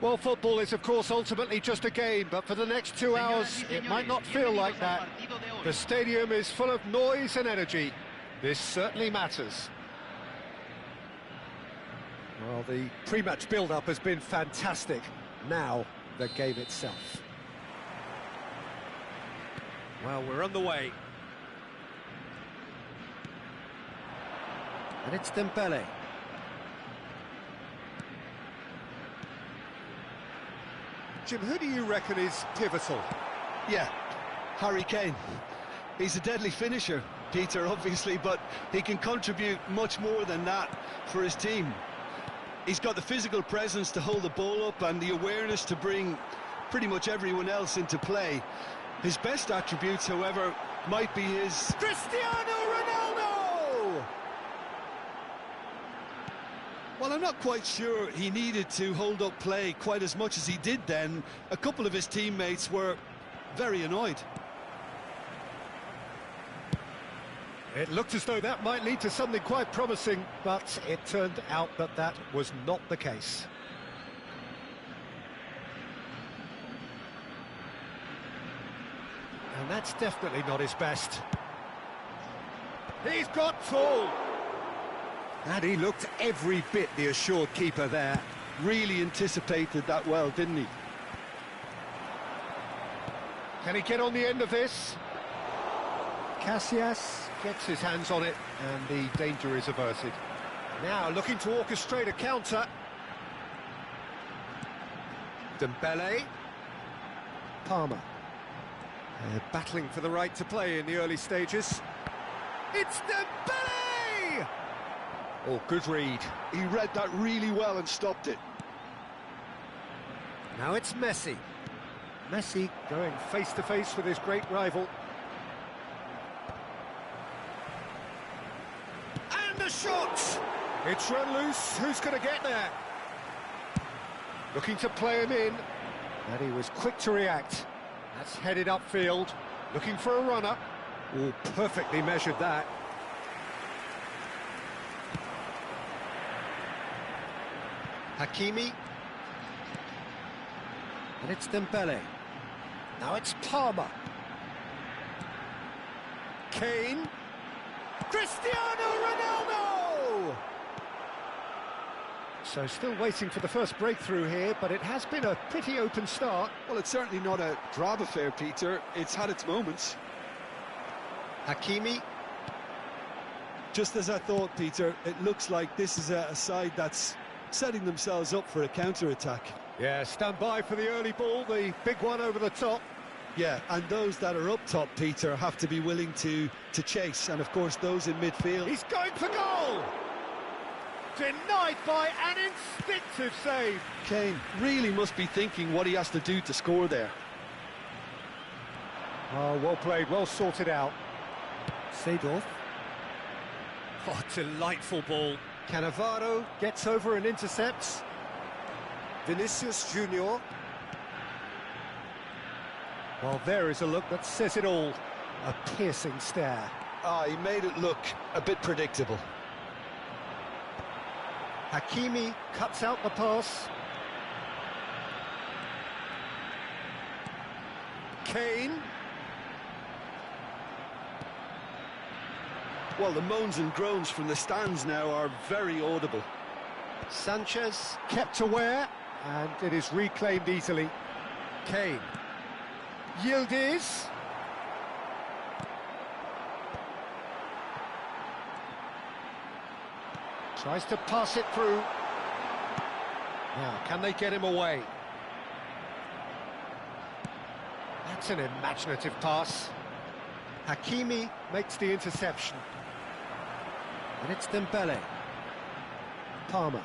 Well, football is, of course, ultimately just a game, but for the next 2 hours, it might not feel like that. The stadium is full of noise and energy. This certainly matters. Well, the pre-match build-up has been fantastic. Now, the game itself. Well, we're on the way. And it's Dembele. Jim, who do you reckon is pivotal? Yeah, Harry Kane. He's a deadly finisher, Peter, obviously, but he can contribute much more than that for his team. He's got the physical presence to hold the ball up and the awareness to bring pretty much everyone else into play. His best attributes, however, might be his... Cristiano Ronaldo! Well, I'm not quite sure he needed to hold up play quite as much as he did then. A couple of his teammates were very annoyed. It looked as though that might lead to something quite promising, but it turned out that that was not the case. And that's definitely not his best. He's got full! And he looked every bit the assured keeper there. Really anticipated that well, didn't he? Can he get on the end of this? Casillas gets his hands on it, and the danger is averted. Now looking to orchestrate a counter. Dembele. Palmer. They're battling for the right to play in the early stages. It's Dembele! Oh, good read. He read that really well and stopped it. Now it's Messi. Messi going face-to-face with his great rival. And the shot! It's run loose. Who's going to get there? Looking to play him in. And he was quick to react. That's headed upfield. Looking for a runner. Oh, perfectly measured that. Hakimi. And it's Dembele. Now it's Palmer. Kane. Cristiano Ronaldo! So still waiting for the first breakthrough here, but it has been a pretty open start. Well, it's certainly not a drab affair, Peter. It's had its moments. Hakimi. Just as I thought, Peter, it looks like this is a side that's setting themselves up for a counter-attack. Yeah, stand by for the early ball, the big one over the top. Yeah, and those that are up top, Peter, have to be willing to chase, and of course those in midfield. He's going for goal! Denied by an instinctive save. Kane really must be thinking what he has to do to score there. Oh, well played, well sorted out. Seedorf. Oh, delightful ball. Cannavaro gets over and intercepts. Vinicius Junior. Well, there is a look that says it all. A piercing stare. Ah, he made it look a bit predictable. Hakimi cuts out the pass. Kane. Well, the moans and groans from the stands now are very audible. Sanchez kept aware, and it is reclaimed easily. Kane. Yildiz. Tries to pass it through. Now, can they get him away? That's an imaginative pass. Hakimi makes the interception. And it's Dembele. Palmer.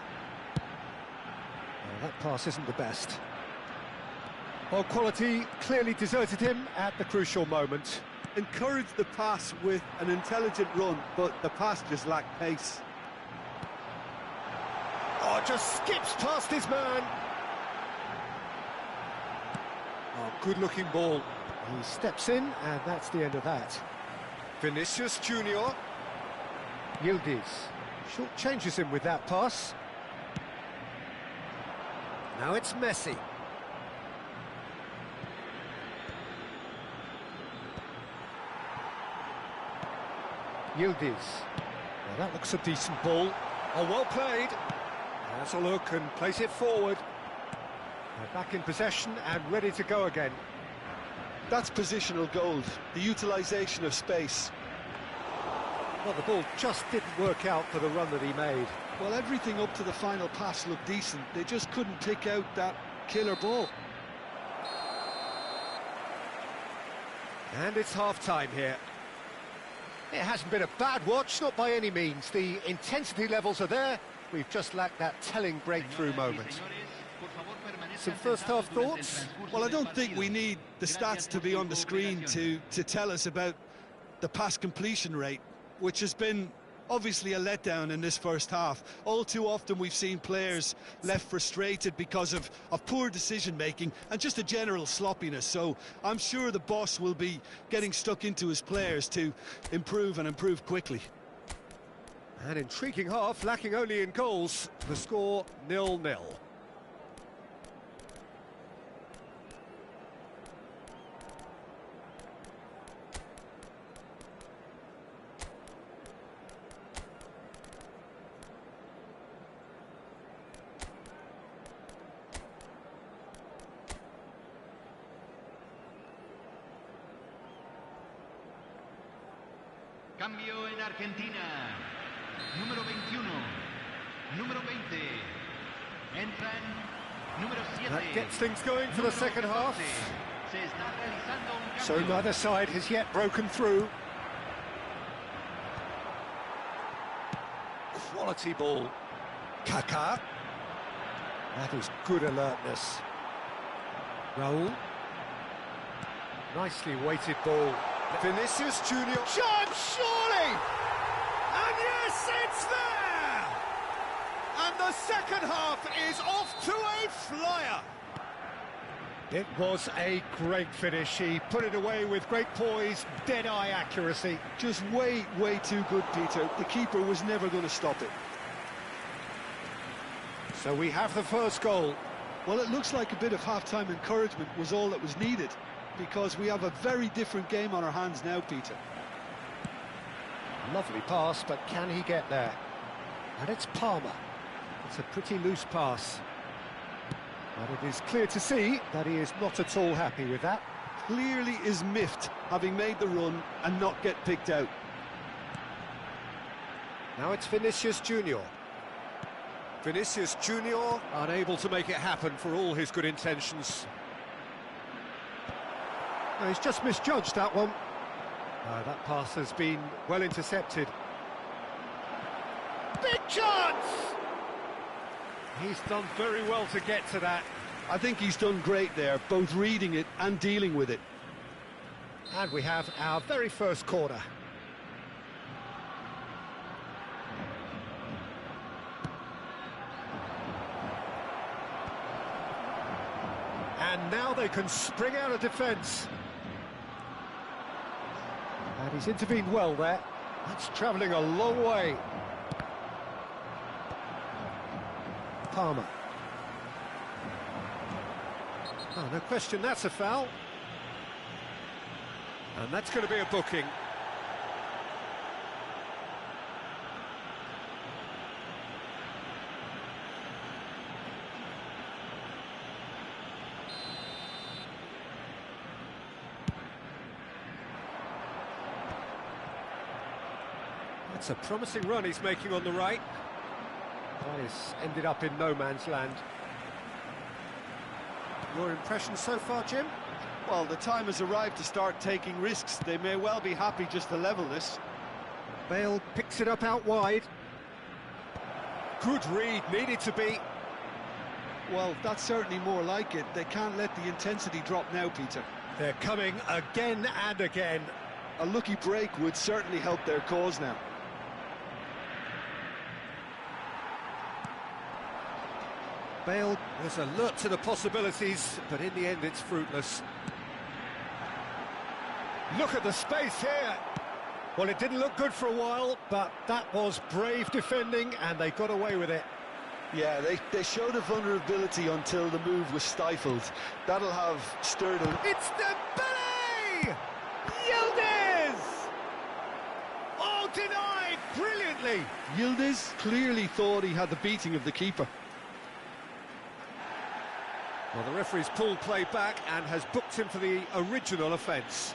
Well, that pass isn't the best. Well, quality clearly deserted him at the crucial moment. Encouraged the pass with an intelligent run, but the pass just lacked pace. Oh, just skips past his man. Oh, good-looking ball. He steps in, and that's the end of that. Vinicius Junior. Yildiz short changes him with that pass. Now it's Messi. Yildiz. Well, that looks a decent ball. Oh, well played. Has a look and plays it forward. They're back in possession and ready to go again. That's positional gold, the utilisation of space. Well, the ball just didn't work out for the run that he made. Well, everything up to the final pass looked decent. They just couldn't pick out that killer ball. And it's half-time here. It hasn't been a bad watch, not by any means. The intensity levels are there. We've just lacked that telling breakthrough moment. Some first-half thoughts? Well, I don't think we need the stats to be on the screen to tell us about the pass completion rate, which has been obviously a letdown in this first half. All too often we've seen players left frustrated because of poor decision-making and just a general sloppiness. So I'm sure the boss will be getting stuck into his players to improve and improve quickly. An intriguing half, lacking only in goals. The score 0-0. Cambio en Argentina. Número 21. Número 20. Entran número 7. That gets things going for the second half. Se está realizando un cambio. So neither side has yet broken through. Quality ball. Kaká. That is good alertness. Raul. Nicely weighted ball. Vinicius Junior. Chance, surely! And yes, it's there! And the second half is off to a flyer. It was a great finish. He put it away with great poise, dead-eye accuracy. Just way too good, Peter. The keeper was never going to stop it. So we have the first goal. Well, it looks like a bit of half-time encouragement was all that was needed, because we have a very different game on our hands now, Peter. Lovely pass, but can he get there? And it's Palmer. It's a pretty loose pass. But it is clear to see that he is not at all happy with that. Clearly is miffed, having made the run and not get picked out. Now it's Vinicius Junior. Vinicius Junior unable to make it happen for all his good intentions. No, he's just misjudged that one. That pass has been well intercepted. Big chance! He's done very well to get to that. I think he's done great there, both reading it and dealing with it. And we have our very first corner. And now they can spring out of defence. And he's intervened well there. That's travelling a long way. Palmer. Oh, no question, that's a foul. And that's going to be a booking. That's a promising run he's making on the right. That is ended up in no man's land. Your impressions so far, Jim? Well, the time has arrived to start taking risks. They may well be happy just to level this. Bale picks it up out wide. Good read, needed to be. Well, that's certainly more like it. They can't let the intensity drop now, Peter. They're coming again and again. A lucky break would certainly help their cause now. Bale was alert to the possibilities, but in the end it's fruitless. Look at the space here. Well, it didn't look good for a while, but that was brave defending and they got away with it. Yeah, they showed a vulnerability until the move was stifled. That'll have stirred them. It's Dembele! Yildiz! Oh, denied brilliantly! Yildiz clearly thought he had the beating of the keeper. Well, the referee's pulled play back and has booked him for the original offence.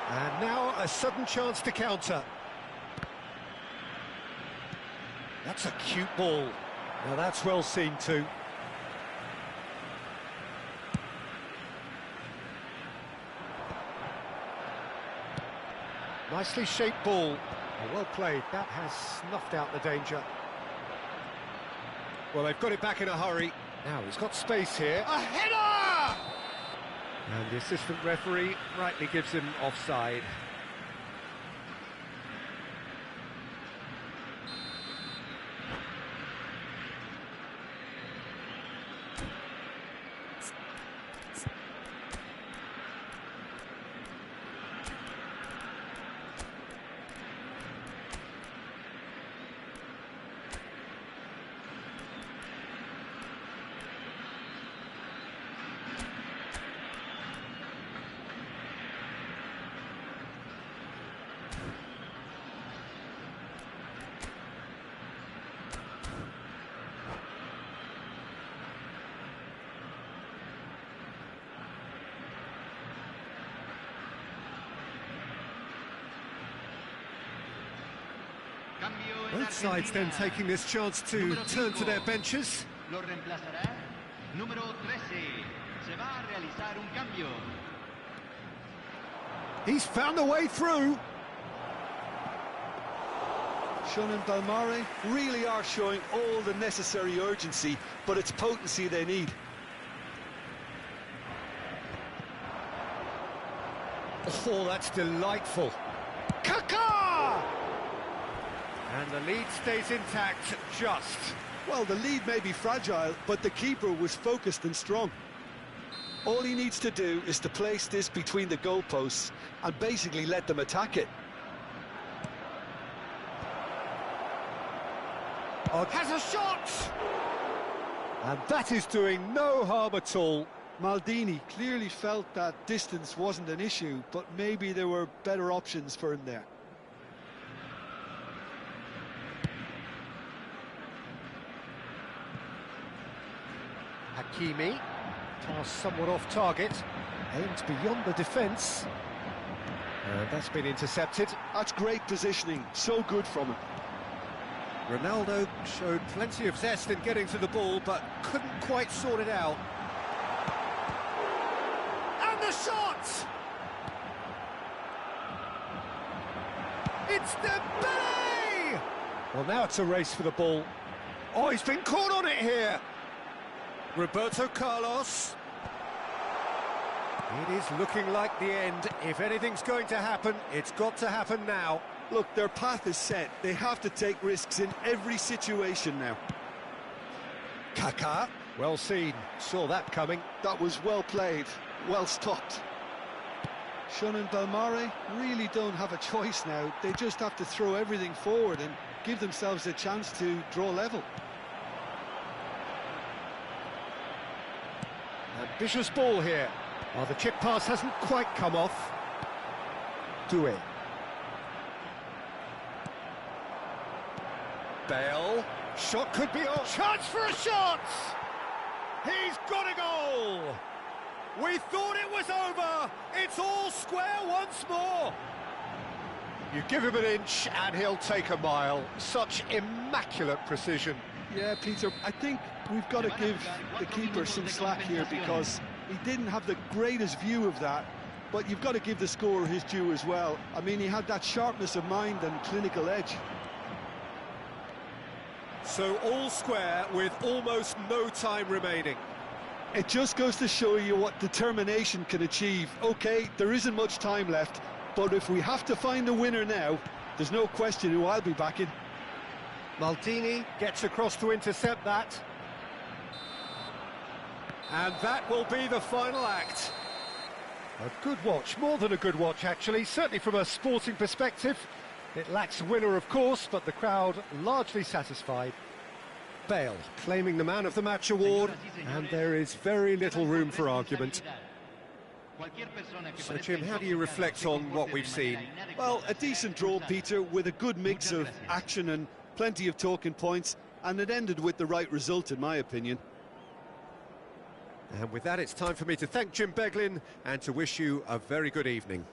And now a sudden chance to counter. That's a cute ball. Now that's well seen too. Nicely shaped ball. Well played. That has snuffed out the danger. Well, they've got it back in a hurry. Now he's got space here. A header! And the assistant referee rightly gives him offside. Both sides then taking this chance to turn to their benches. Lo reemplazará número 13. Se va a realizar un cambio. He's found a way through. Sean and Balmare really are showing all the necessary urgency, but it's potency they need. Oh, that's delightful. Kaká! And the lead stays intact, just. Well, the lead may be fragile, but the keeper was focused and strong. All he needs to do is to place this between the goalposts and basically let them attack it. Oh, has a shot! And that is doing no harm at all. Maldini clearly felt that distance wasn't an issue, but maybe there were better options for him there. Hakimi, pass somewhat off target, aimed beyond the defence. And that's been intercepted. That's great positioning, so good from him. Ronaldo showed plenty of zest in getting to the ball, but couldn't quite sort it out. And the shot! It's Dembele! Well, now it's a race for the ball. Oh, he's been caught on it here. Roberto Carlos. It is looking like the end. If anything's going to happen, it's got to happen now. Look, their path is set. They have to take risks in every situation now. Kaká, well seen. Saw that coming. That was well played, well stopped. Sean and Balmare really don't have a choice now. They just have to throw everything forward and give themselves a chance to draw level. Ambitious ball here. Oh, the chip pass hasn't quite come off. Doué. Bale. Shot could be on. Chance for a shot! He's got a goal! We thought it was over. It's all square once more. You give him an inch and he'll take a mile. Such immaculate precision. Yeah, Peter, I think we've got to give the keeper some slack here because he didn't have the greatest view of that, but you've got to give the scorer his due as well. I mean, he had that sharpness of mind and clinical edge. So all square with almost no time remaining. It just goes to show you what determination can achieve. OK, there isn't much time left, but if we have to find a winner now, there's no question who I'll be backing. Maldini gets across to intercept that. And that will be the final act. A good watch, more than a good watch actually, certainly from a sporting perspective. It lacks a winner of course, but the crowd largely satisfied. Bale claiming the Man of the Match award, and there is very little room for argument. So Jim, how do you reflect on what we've seen? Well, a decent draw, Peter, with a good mix of action and plenty of talking points, and it ended with the right result, in my opinion. And with that, it's time for me to thank Jim Beglin and to wish you a very good evening.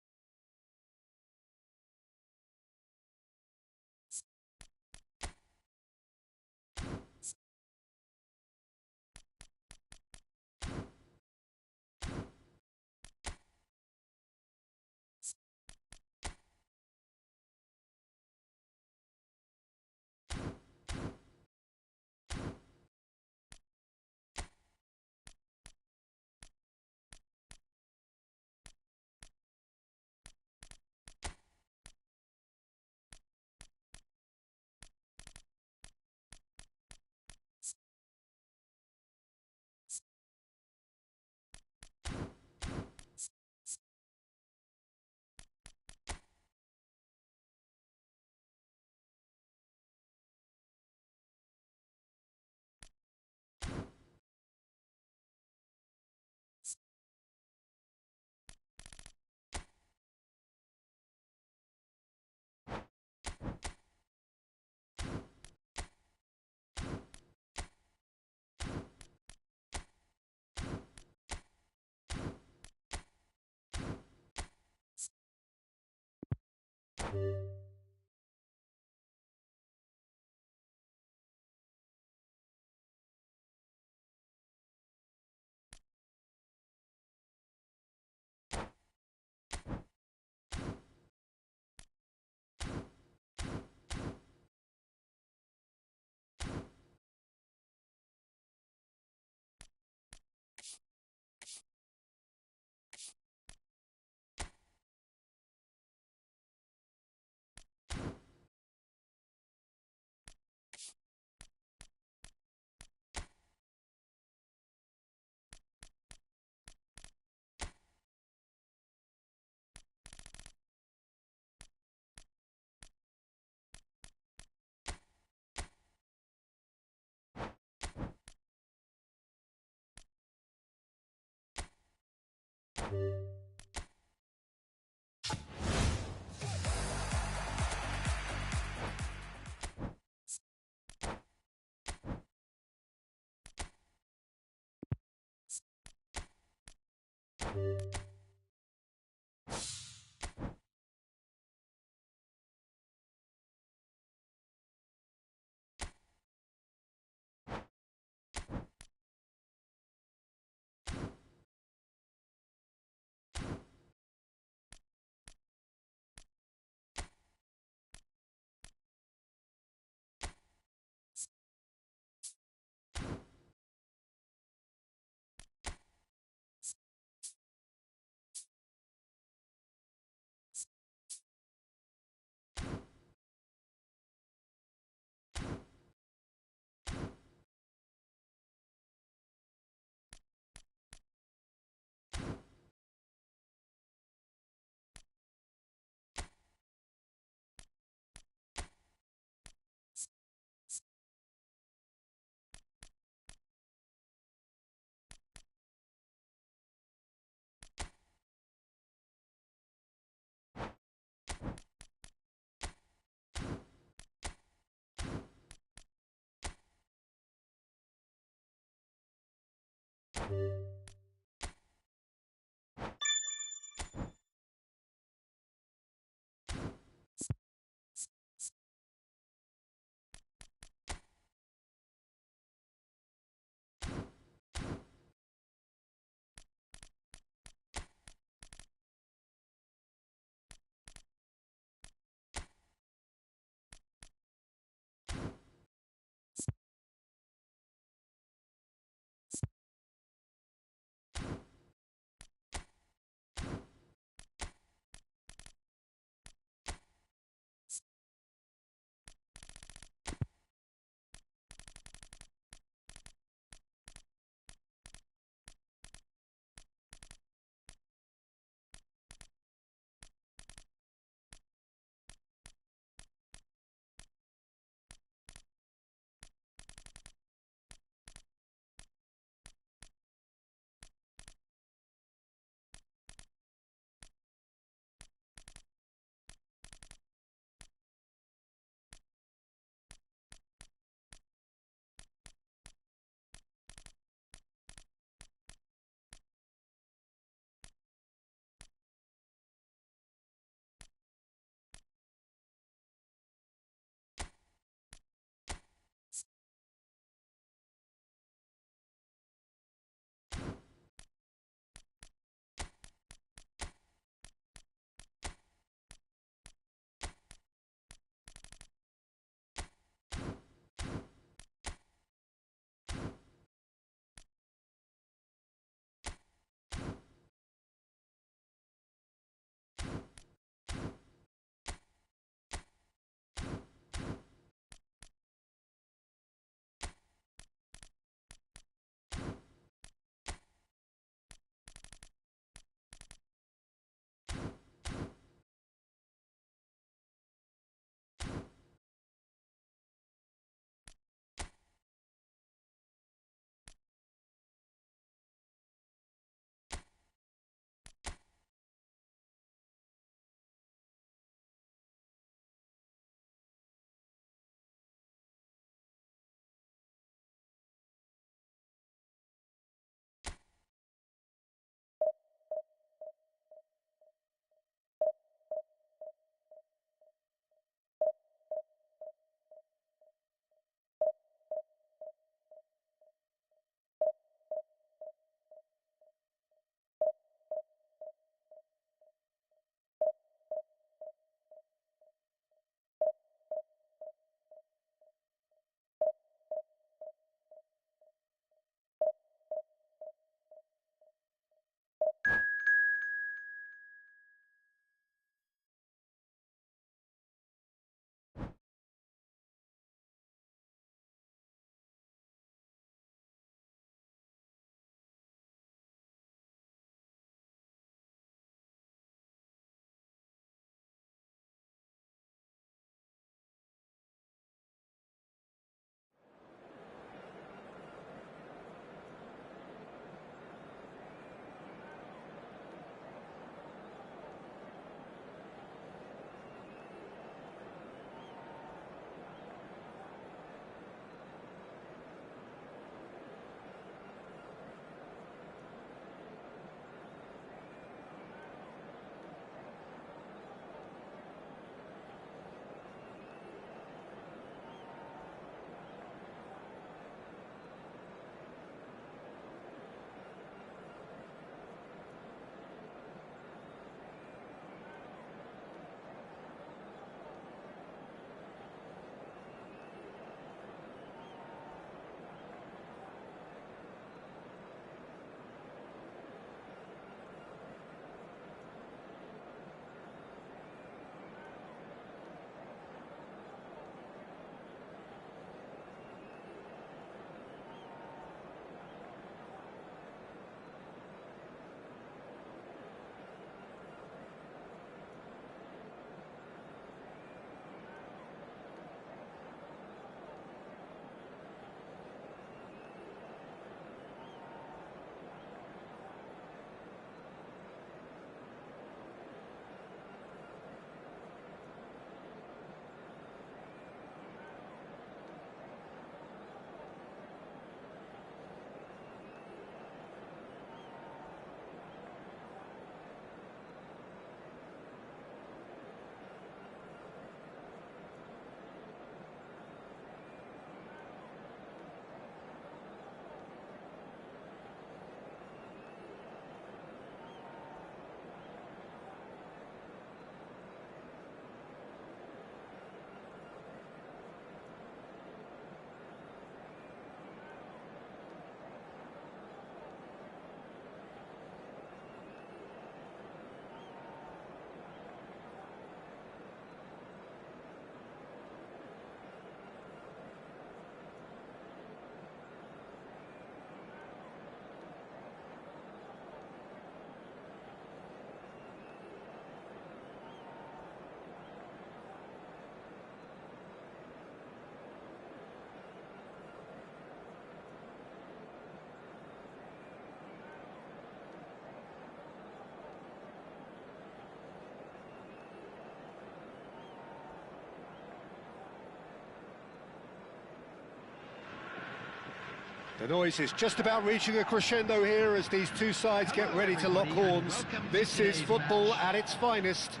The noise is just about reaching a crescendo here as these two sides get ready to lock horns. This is football at its finest.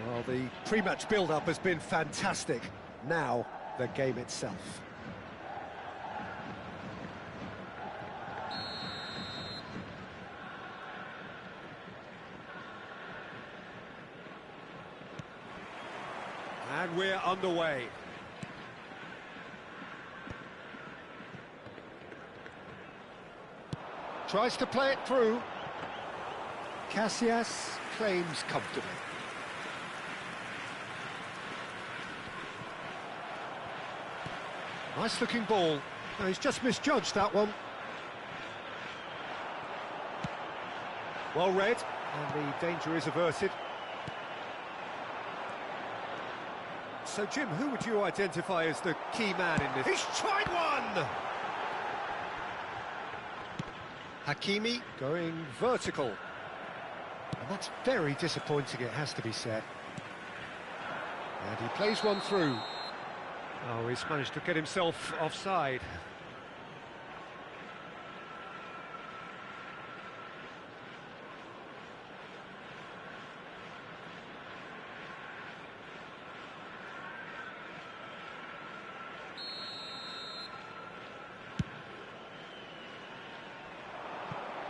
Well, the pre-match build-up has been fantastic. Now, the game itself. And we're underway. Tries to play it through. Casillas claims comfortably. Nice looking ball. No, he's just misjudged that one. Well read, and the danger is averted. So, Jim, who would you identify as the key man in this? He's tried one! Hakimi going vertical. And that's very disappointing, it has to be said. And he plays one through. Oh, he's managed to get himself offside.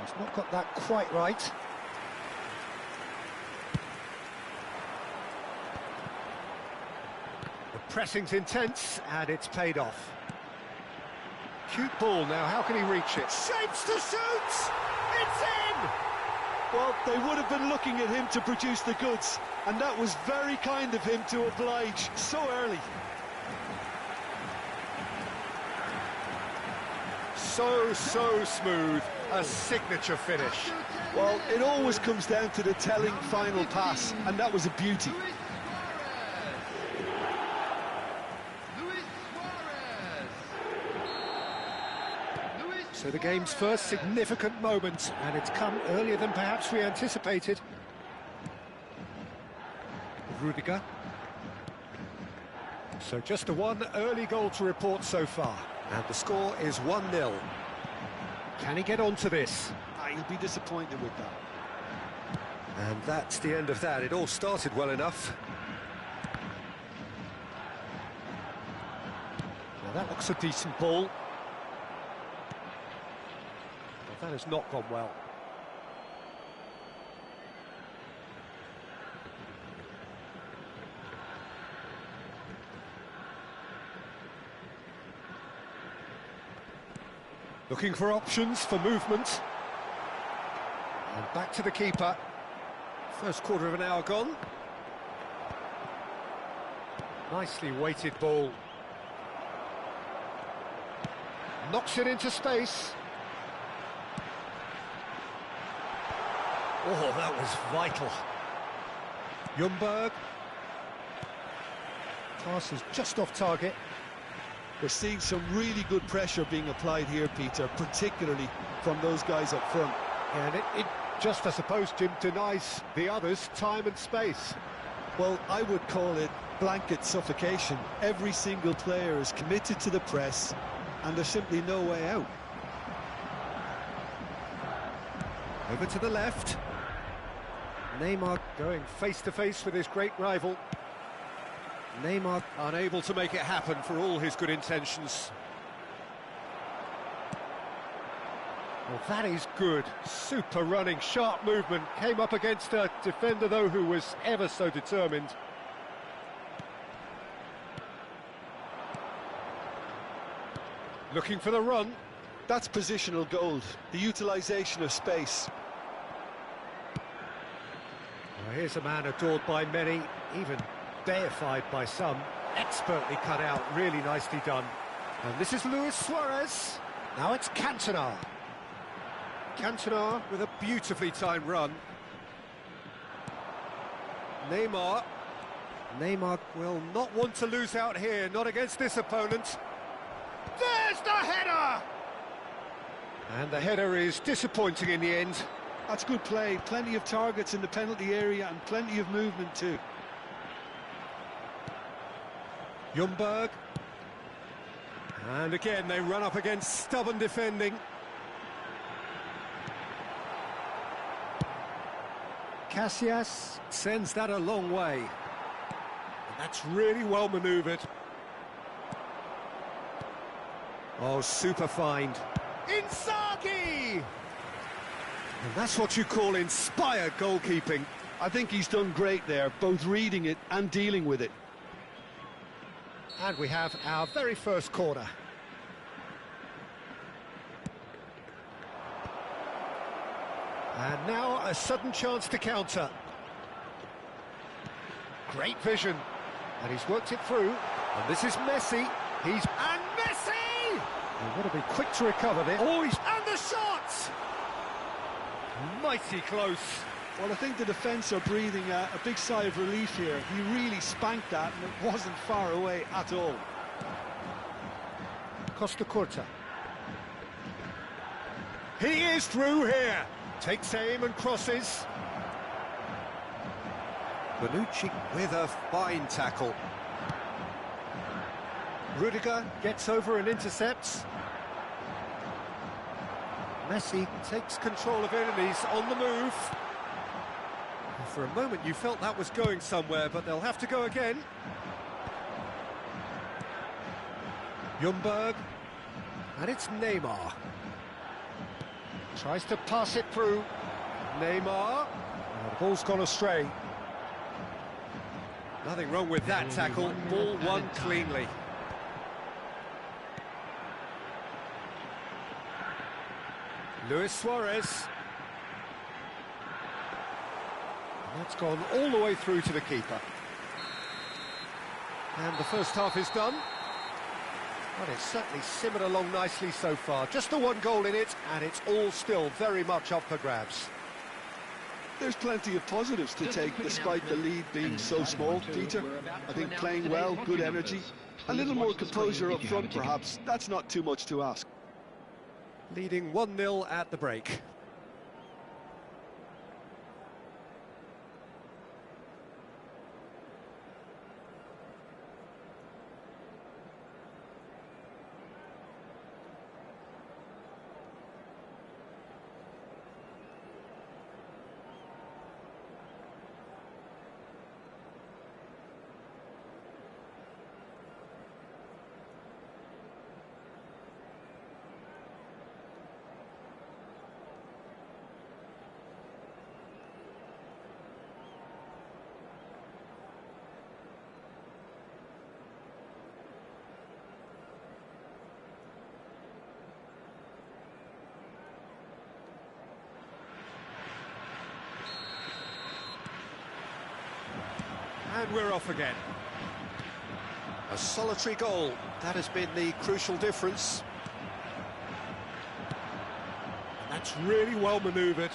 He's not got that quite right. The pressing's intense, and it's paid off. Cute ball now, how can he reach it? Shapes to shoot! It's in! Well, they would have been looking at him to produce the goods, and that was very kind of him to oblige so early. So smooth, a signature finish. Well, it always comes down to the telling final pass, and that was a beauty. So the game's first significant moment, and it's come earlier than perhaps we anticipated. Rudiger. So just the one early goal to report so far. And the score is 1-0. Can he get onto this? He'll be disappointed with that. And that's the end of that. It all started well enough. Well, that looks a decent ball. Well, that has not gone well. Looking for options for movement. And back to the keeper. First quarter of an hour gone. Nicely weighted ball. Knocks it into space. Oh, that was vital. Ljungberg. Pass is just off target. We're seeing some really good pressure being applied here, Peter, particularly from those guys up front. And it just, I suppose, Jim, denies the others time and space. Well, I would call it blanket suffocation. Every single player is committed to the press, and there's simply no way out. Over to the left. Neymar going face-to-face with his great rival. Neymar unable to make it happen for all his good intentions. Well, that is good. Super running, sharp movement. Came up against a defender, though, who was ever so determined. Looking for the run. That's positional gold, the utilisation of space. Well, here's a man adored by many, even deified by some. Expertly cut out, really nicely done. And this is Luis Suarez. Now it's Cantona. Cantona with a beautifully timed run. Neymar. Neymar will not want to lose out here, not against this opponent. There's the header! And the header is disappointing in the end. That's good play, plenty of targets in the penalty area and plenty of movement too. Ljungberg. And again, they run up against stubborn defending. Casillas sends that a long way. And that's really well manoeuvred. Oh, super find. Inzaghi! And that's what you call inspired goalkeeping. I think he's done great there, both reading it and dealing with it. And we have our very first corner. And now a sudden chance to counter. Great vision. And he's worked it through. And this is Messi. And Messi! He's got to be quick to recover this. Oh, and the shot! Mighty close. Well, I think the defence are breathing a big sigh of relief here. He really spanked that, and it wasn't far away at all. Costa Curta. He is through here. Takes aim and crosses. Bonucci with a fine tackle. Rudiger gets over and intercepts. Messi Takes control of it and he's on the move. For a moment you felt that was going somewhere, but they'll have to go again. Ljungberg. And it's Neymar. Tries to pass it through. Neymar. Oh, the ball's gone astray. Nothing wrong with that tackle. Ball won cleanly. Luis Suarez. And that's gone all the way through to the keeper. And the first half is done. Well, it's certainly simmered along nicely so far. Just the one goal in it, and it's all still very much up for grabs. There's plenty of positives to take, despite the lead being so small, Peter. I think playing well, good energy, a little more composure up front, perhaps. That's not too much to ask. Leading 1-0 at the break. And we're off again. A solitary goal. That has been the crucial difference. That's really well manoeuvred.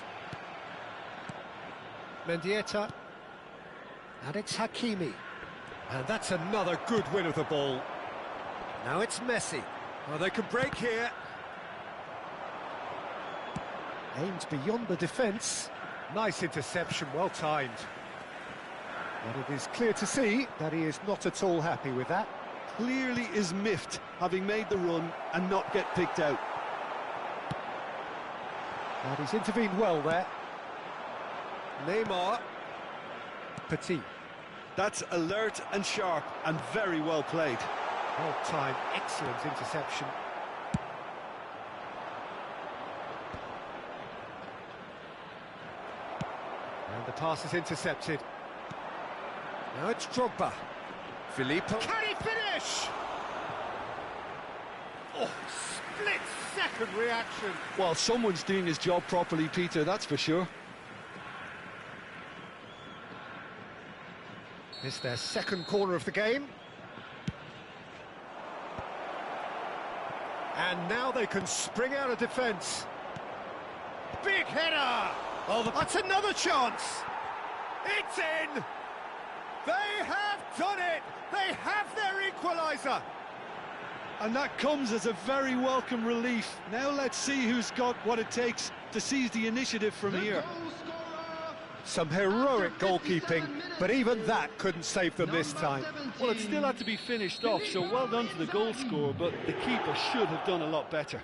Mendieta. And it's Hakimi. And that's another good win of the ball. Now it's Messi. Well, they can break here. Aimed beyond the defence. Nice interception, well timed. But it is clear to see that he is not at all happy with that. Clearly is miffed, having made the run and not get picked out. And he's intervened well there. Neymar. Petit. That's alert and sharp and very well played. Well timed, excellent interception. And the pass is intercepted. Now it's Drogba. Filippo. Can he finish? Oh, split-second reaction. Well, someone's doing his job properly, Peter, that's for sure. It's their second corner of the game. And now they can spring out of defence. Big header! Oh, that's another chance! It's in! They have done it! They have their equaliser! And that comes as a very welcome relief. Now let's see who's got what it takes to seize the initiative from here. Some heroic goalkeeping, but even that couldn't save them this time. Well, it still had to be finished off, so well done to the goal scorer, but the keeper should have done a lot better.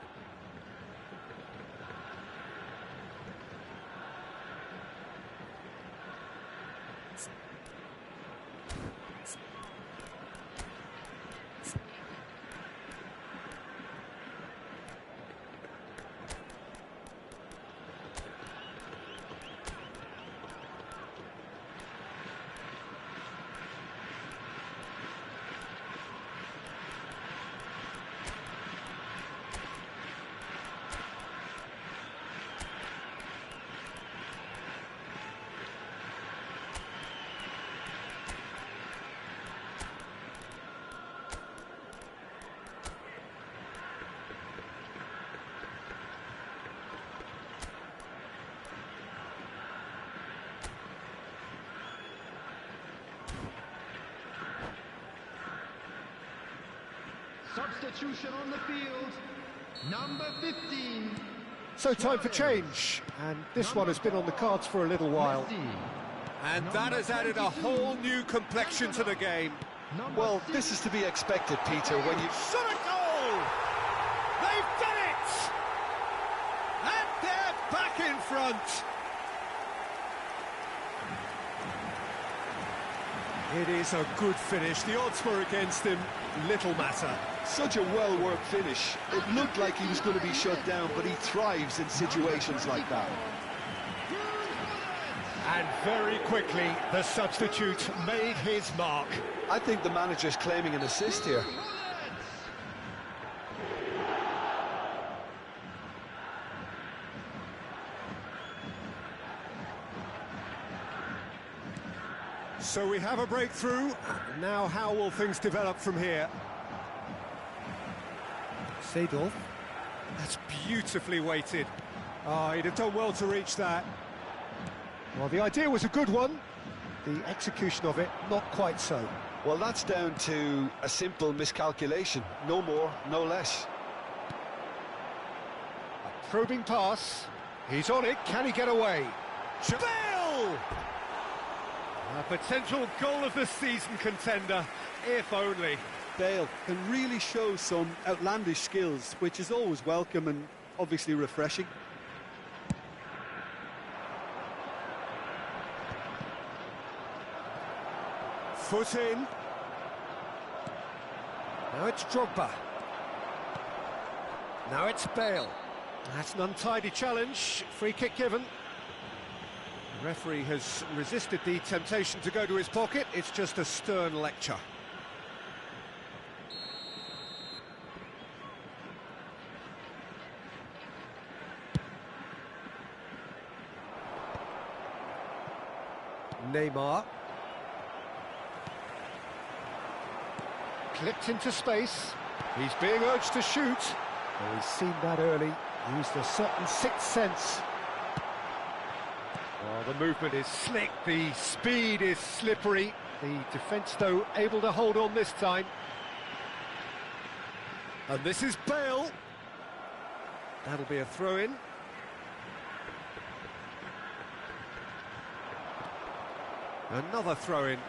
Substitution on the field, number 15. So time for change, and this one has been on the cards for a little while. And that has added a whole new complexion to the game. Well, this is to be expected, Peter, when you... Shot a goal! They've done it! And they're back in front! It is a good finish. The odds were against him. Little matter. Such a well-worked finish. It looked like he was going to be shut down, but he thrives in situations like that. And very quickly, the substitute made his mark. I think the manager's claiming an assist here. So we have a breakthrough. Now how will things develop from here? Seedorf. That's beautifully weighted. Oh, he'd have done well to reach that. Well, the idea was a good one. The execution of it, not quite so. Well, that's down to a simple miscalculation. No more, no less. A probing pass. He's on it. Can he get away? Bale! A potential goal of the season contender, if only. Bale can really show some outlandish skills, which is always welcome and obviously refreshing. Foot in. Now it's Drogba. Now it's Bale. That's an untidy challenge. Free kick given. The referee has resisted the temptation to go to his pocket. It's just a stern lecture. Neymar. Clipped into space. He's being urged to shoot. Well, he's seen that early. Used a certain sixth sense. Well, the movement is slick, the speed is slippery. The defence, though, able to hold on this time. And this is Bale. That'll be a throw-in. Another throw-in.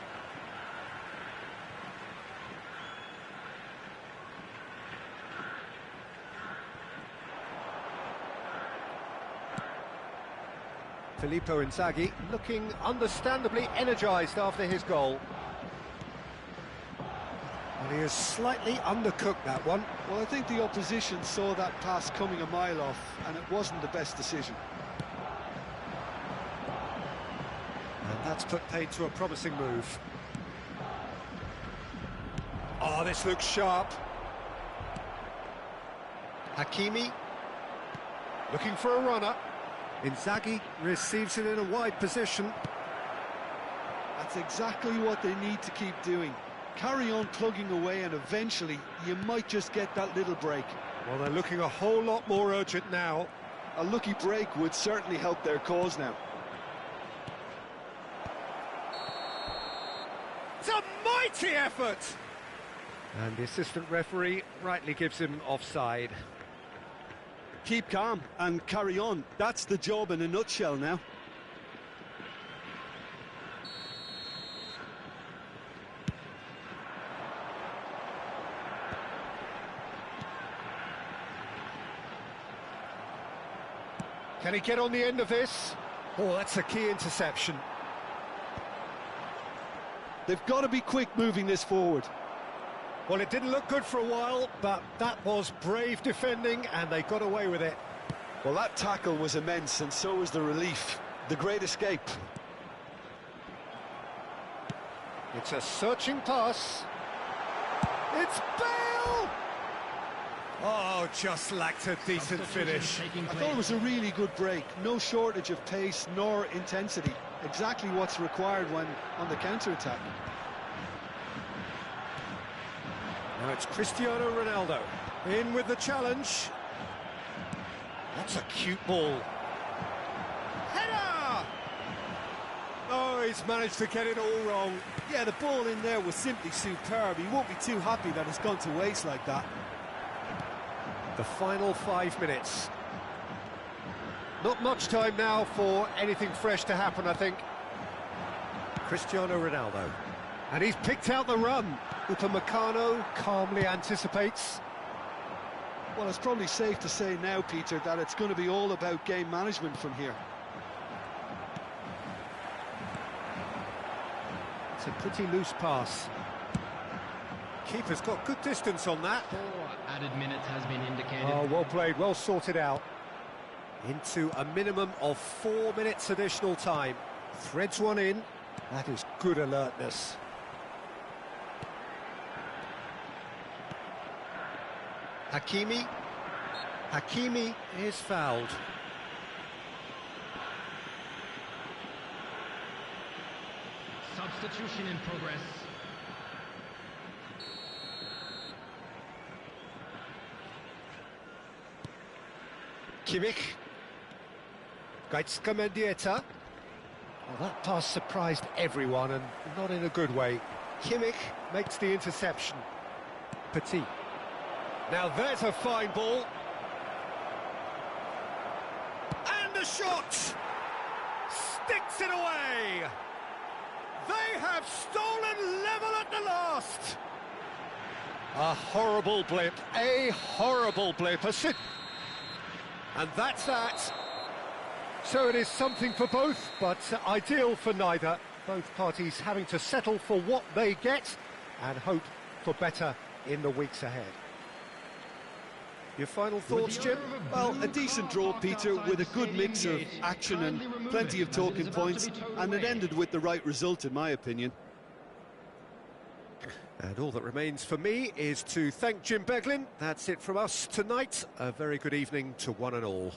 Filippo Inzaghi looking understandably energised after his goal. And he has slightly undercooked that one. Well, I think the opposition saw that pass coming a mile off, and it wasn't the best decision. And that's put paid to a promising move. Oh, this looks sharp. Hakimi looking for a runner. Inzaghi receives it in a wide position. That's exactly what they need to keep doing. Carry on plugging away, and eventually you might just get that little break. Well, they're looking a whole lot more urgent now. A lucky break would certainly help their cause now. It's a mighty effort! And the assistant referee rightly gives him offside. Keep calm and carry on. That's the job in a nutshell now. Can he get on the end of this? Oh, that's a key interception. They've got to be quick moving this forward. Well, it didn't look good for a while, but that was brave defending, and they got away with it. Well, that tackle was immense, and so was the relief. The great escape. It's a searching pass. It's Bale! Oh, just lacked a decent finish. I thought it was a really good break. No shortage of pace nor intensity. Exactly what's required when on the counter-attack. Now it's Cristiano Ronaldo. In with the challenge. That's a cute ball. Header! Oh, he's managed to get it all wrong. Yeah, the ball in there was simply superb. He won't be too happy that it's gone to waste like that. The final 5 minutes. Not much time now for anything fresh to happen, I think. Cristiano Ronaldo. And he's picked out the run. Upamecano calmly anticipates. Well, it's probably safe to say now, Peter, that it's going to be all about game management from here. It's a pretty loose pass. Keeper's got good distance on that. 4 added minutes has been indicated. Oh, well played, well sorted out. Into a minimum of 4 minutes additional time. Threads one in. That is good alertness. Hakimi is fouled. Substitution in progress. Kimmich. Gaizka Mendieta. Well, that pass surprised everyone, and not in a good way. Kimmich makes the interception. Petit. Now there's a fine ball. And a shot! Sticks it away! They have stolen level at the last! A horrible blip, a horrible blip. And that's that. So it is something for both, but ideal for neither. Both parties having to settle for what they get and hope for better in the weeks ahead. Your final thoughts, Jim? Well, a decent draw, Peter, with a good mix of action and plenty of talking points, and it ended with the right result, in my opinion. And all that remains for me is to thank Jim Beglin. That's it from us tonight. A very good evening to one and all.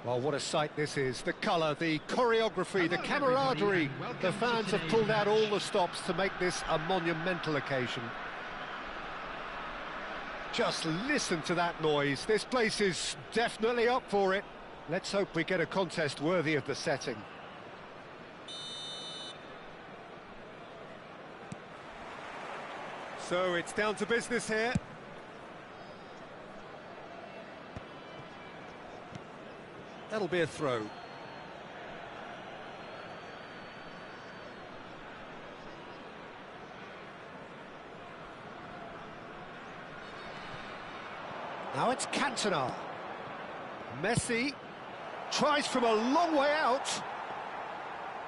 Well, what a sight this is. The colour, the choreography, the camaraderie. The fans have pulled out all the stops to make this a monumental occasion. Just listen to that noise. This place is definitely up for it. Let's hope we get a contest worthy of the setting. So it's down to business here. That'll be a throw. Now it's Cantona. Messi tries from a long way out.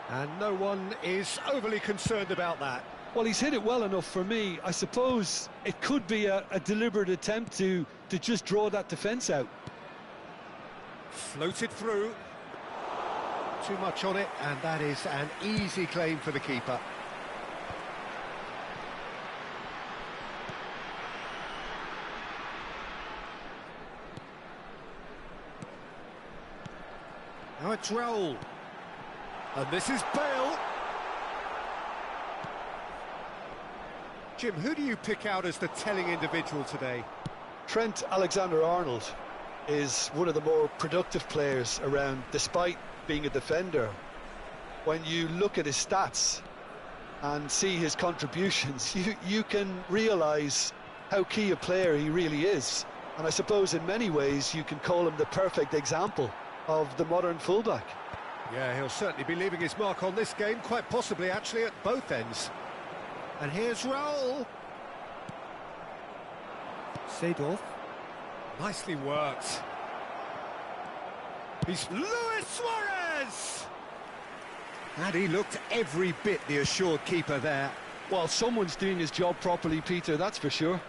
And no one is overly concerned about that. Well, he's hit it well enough for me. I suppose it could be a deliberate attempt to just draw that defence out. Floated through. Too much on it, and that is an easy claim for the keeper. Now it's Raul. And this is Bale. Jim, who do you pick out as the telling individual today? Trent Alexander-Arnold is one of the more productive players around, despite being a defender. When you look at his stats and see his contributions, you can realise how key a player he really is. And I suppose in many ways you can call him the perfect example of the modern fullback. Yeah, he'll certainly be leaving his mark on this game, quite possibly actually at both ends. And here's Raul. Seedorf. Nicely worked. He's Luis Suarez! And he looked every bit the assured keeper there. Well, someone's doing his job properly, Peter, that's for sure.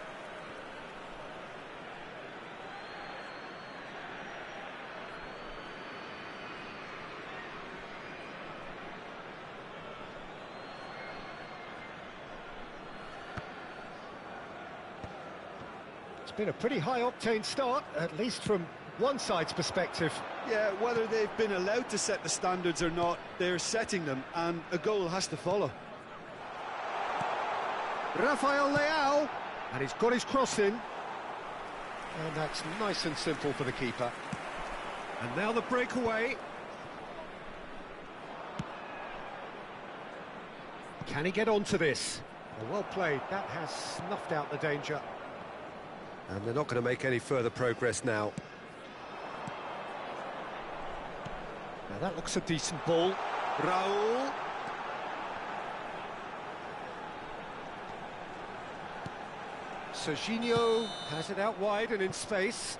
It's been a pretty high-octane start, at least from one side's perspective. Yeah, whether they've been allowed to set the standards or not, they're setting them, and a goal has to follow. Rafael Leao, and he's got his cross in. And that's nice and simple for the keeper. And now the breakaway. Can he get onto this? Well played, that has snuffed out the danger. And they're not going to make any further progress now. Now that looks a decent ball. Raul. Serginho has it out wide and in space.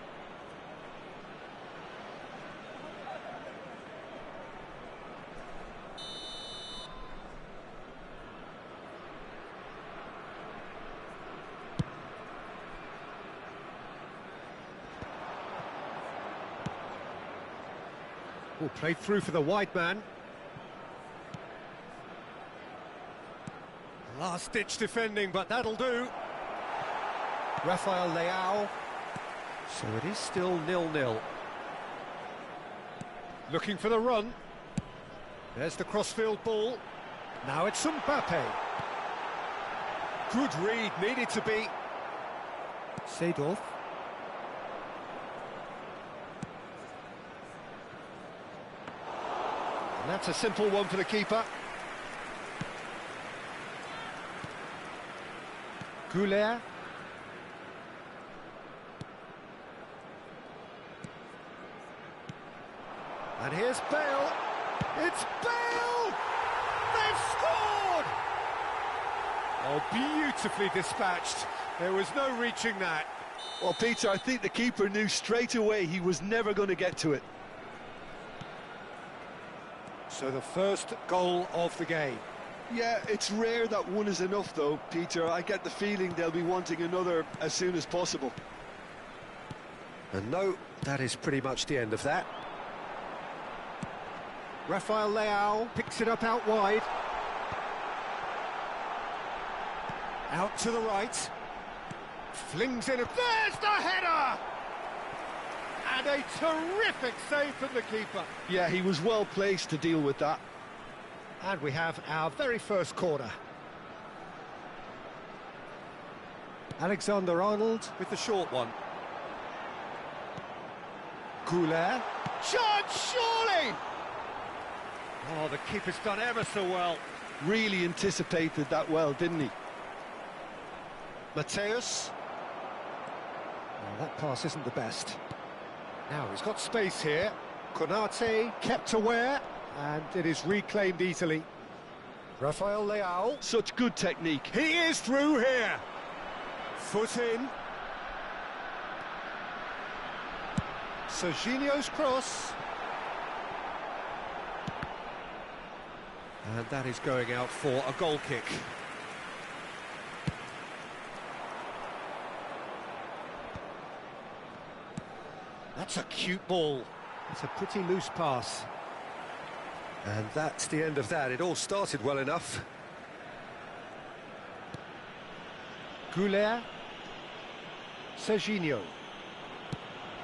Played through for the wide man. Last-ditch defending, but that'll do. Rafael Leao. So it is still 0-0. Looking for the run. There's the crossfield ball. Now it's Mbappe. Good read, needed to be. Seedorf. And that's a simple one for the keeper. Goulet. And here's Bale. It's Bale! They've scored! Oh, beautifully dispatched. There was no reaching that. Well, Peter, I think the keeper knew straight away he was never going to get to it. So the first goal of the game. Yeah, it's rare that one is enough, though, Peter. I get the feeling they'll be wanting another as soon as possible. And no, that is pretty much the end of that. Rafael Leao picks it up out wide. Out to the right. Flings in a... There's the header! And a terrific save from the keeper. Yeah, he was well placed to deal with that. And we have our very first corner. Alexander-Arnold With the short one. Goulet. Chance, surely! Oh, the keeper's done ever so well. Really anticipated that well, didn't he? Mateus. Well, that pass isn't the best. Now he's got space here. Konate kept aware, and it is reclaimed easily. Rafael Leao. Such good technique. He is through here. Foot in. Serginho's cross. And that is going out for a goal kick. That's a cute ball. It's a pretty loose pass. And that's the end of that. It all started well enough. Goulet. Serginho.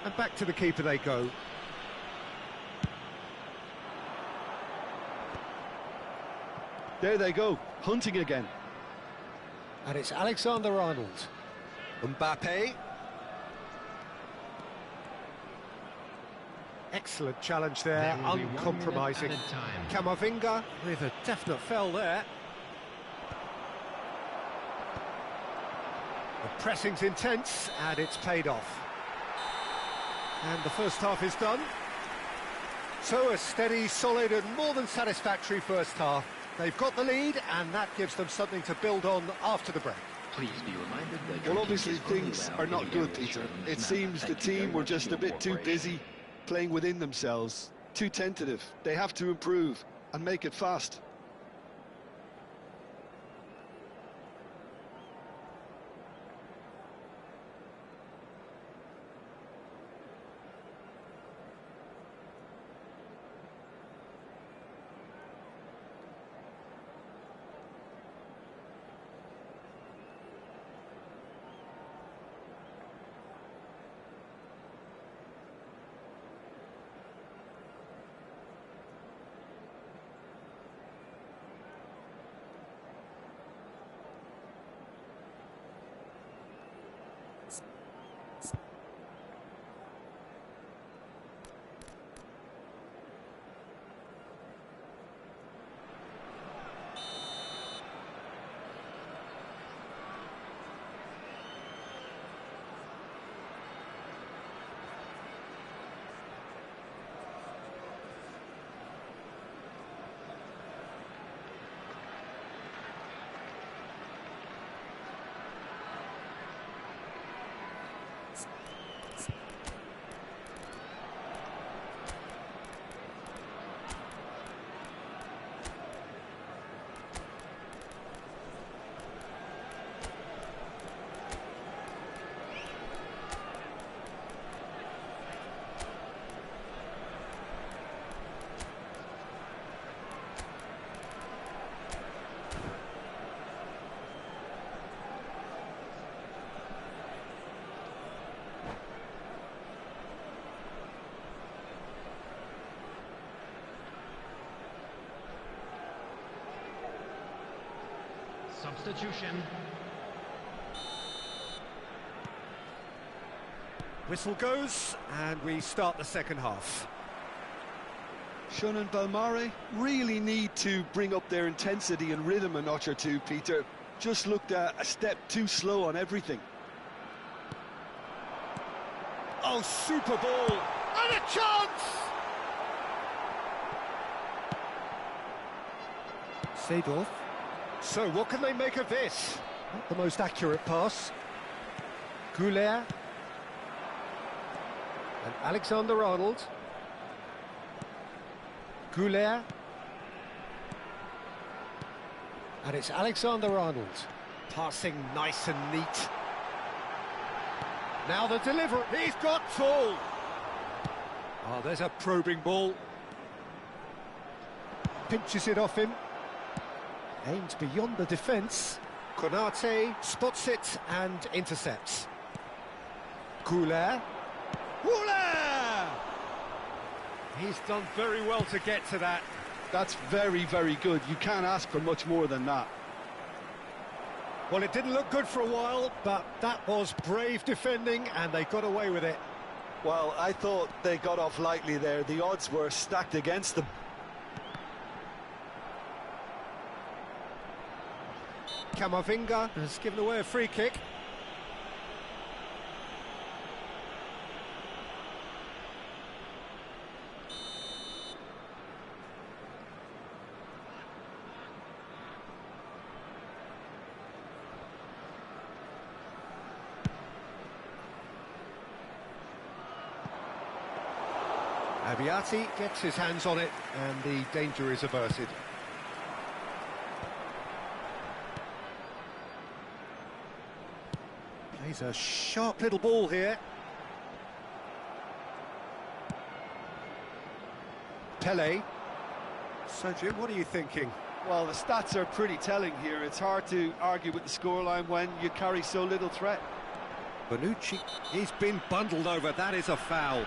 And back to the keeper they go. There they go, hunting again. And it's Alexander-Arnold. Mbappe. Excellent challenge there, uncompromising. Camavinga with a definite foul there. The pressing's intense, and it's paid off. And the first half is done. So a steady, solid and more than satisfactory first half. They've got the lead, and that gives them something to build on after the break. Please be reminded that Well, obviously things are not good, Peter. It seems the team were just a bit too busy playing within themselves, too tentative. They have to improve and make it fast. Substitution. Whistle goes, and we start the second half. Shun and Belmare really need to bring up their intensity and rhythm a notch or two, Peter. Just looked a step too slow on everything. Oh, super ball! And a chance! Seedorf. So what can they make of this? Not the most accurate pass. Goulet. And Alexander-Arnold. Goulet. And it's Alexander-Arnold. Passing nice and neat. Now the delivery. He's got full. Oh, there's a probing ball. Pinches it off him. Aims beyond the defence. Konate spots it and intercepts. Goulet. Goulet! He's done very well to get to that. That's very, very good. You can't ask for much more than that. Well, it didn't look good for a while, but that was brave defending, and they got away with it. Well, I thought they got off lightly there. The odds were stacked against them. Camavinga has given away a free kick. Abiati gets his hands on it, and the danger is averted. Plays a sharp little ball here. Pele. So, Jim, what are you thinking? Well, the stats are pretty telling here. It's hard to argue with the scoreline when you carry so little threat. Bonucci, he's been bundled over. That is a foul.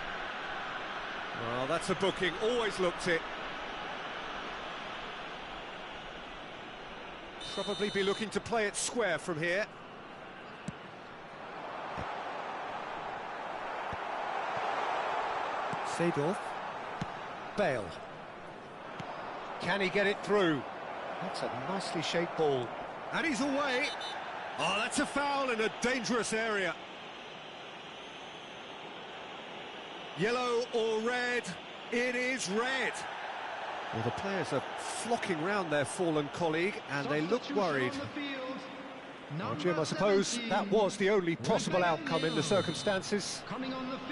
Well, that's a booking. Always looked it. Probably be looking to play it square from here. Seedorf. Bale. Can he get it through? That's a nicely shaped ball. And he's away. Oh, that's a foul in a dangerous area. Yellow or red? It is red. Well, the players are flocking round their fallen colleague, and they look worried. Well, Jim, I suppose that was the only possible outcome in the circumstances.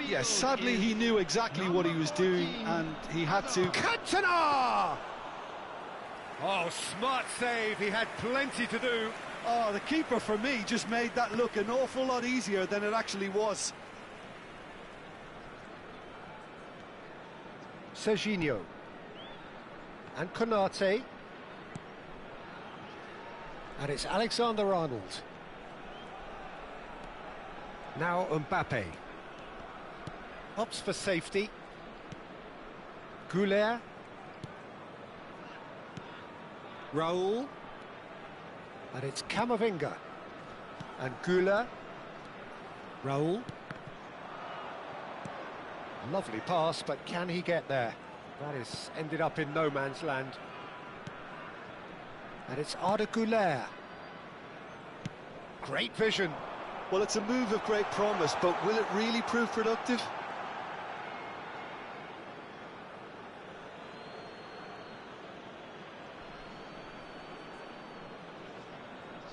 Yes, sadly he knew exactly what he was doing, and he had to... Cantona! Oh, smart save. He had plenty to do. Oh, the keeper, for me, just made that look an awful lot easier than it actually was. Serginho. And Konate. And it's Alexander-Arnold. Now Mbappe. Opts for safety. Goulet. Raul. And it's Camavinga. And Goulet. Raul. Lovely pass, but can he get there? That is ended up in no man's land. And it's Arda Güler. Great vision. Well, it's a move of great promise, but will it really prove productive?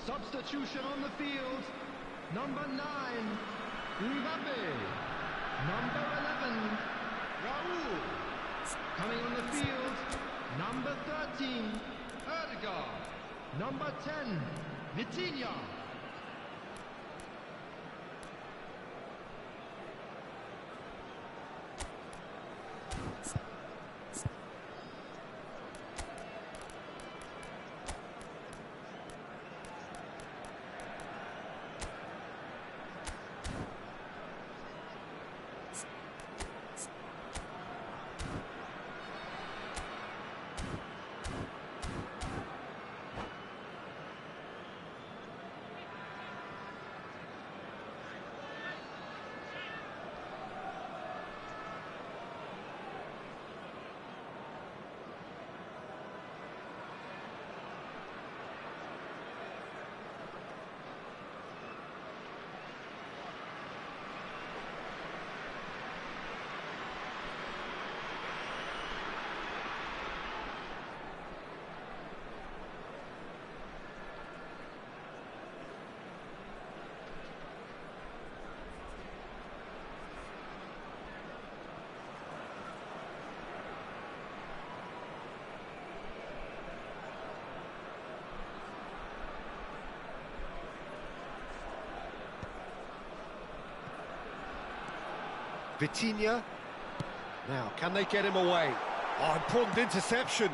Substitution on the field. Number 9, Mbappe. Number 11, Raul. Coming on the field, number 13, Erdegaard. Number 10, Vitinha. Vitinha. Now, can they get him away? Oh, important interception.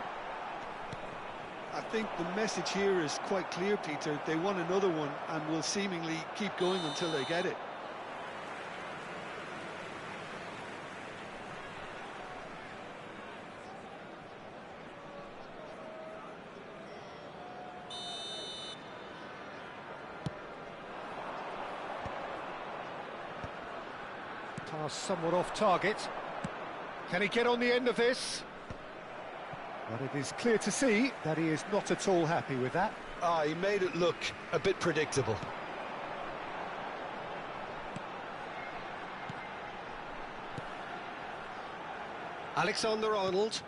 I think the message here is quite clear, Peter. They want another one and will seemingly keep going until they get it. Pass somewhat off target. Can he get on the end of this? But it is clear to see that he is not at all happy with that. He made it look a bit predictable. Alexander-Arnold.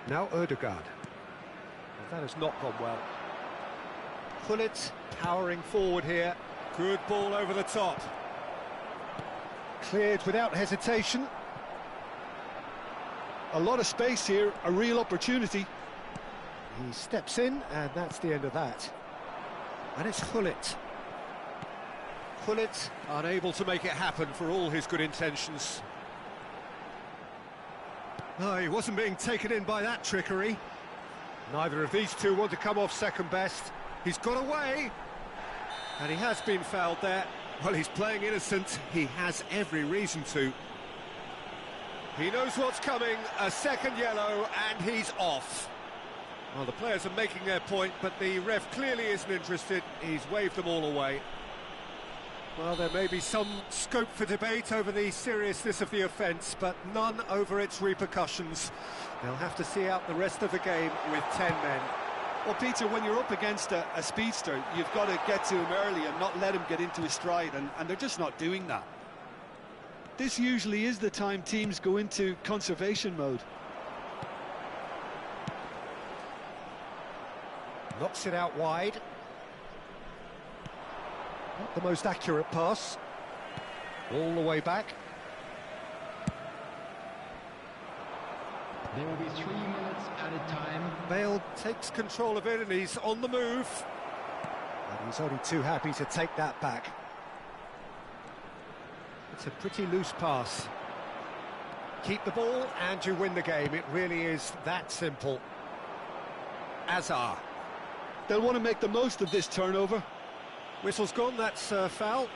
Now Ødegaard. Well, that has not gone well. Gullit powering forward here. Good ball over the top. Cleared without hesitation. A lot of space here, a real opportunity. He steps in, and that's the end of that. And it's Gullit. Gullit unable to make it happen for all his good intentions. No, he wasn't being taken in by that trickery. Neither of these two want to come off second best. He's got away, and he has been fouled there. Well, he's playing innocent. He has every reason to. He knows what's coming, a second yellow, and he's off. Well, the players are making their point, but the ref clearly isn't interested. He's waved them all away. Well, there may be some scope for debate over the seriousness of the offence, but none over its repercussions. They'll have to see out the rest of the game with 10 men. Well, Peter, when you're up against a speedster, you've got to get to him early and not let him get into his stride, and they're just not doing that. This usually is the time teams go into conservation mode. Knocks it out wide. Not the most accurate pass. All the way back. There will be 3 minutes added time. Bale takes control of it and he's on the move. And he's only too happy to take that back. It's a pretty loose pass. Keep the ball and you win the game. It really is that simple. Azar. They'll want to make the most of this turnover. Whistle's gone, that's a foul.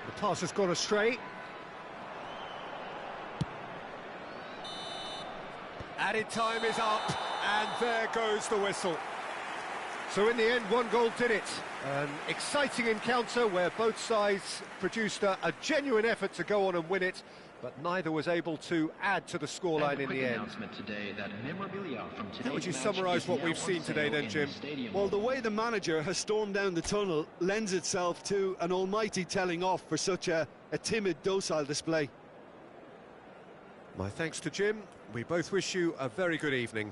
The pass has gone astray. Added time is up, and there goes the whistle. So in the end, one goal did it. An exciting encounter where both sides produced a genuine effort to go on and win it, but neither was able to add to the scoreline in the end. Today that memorabilia from How would you summarise what we've seen today then, Jim? Well, the way the manager has stormed down the tunnel lends itself to an almighty telling off for such a timid, docile display. My thanks to Jim. We both wish you a very good evening.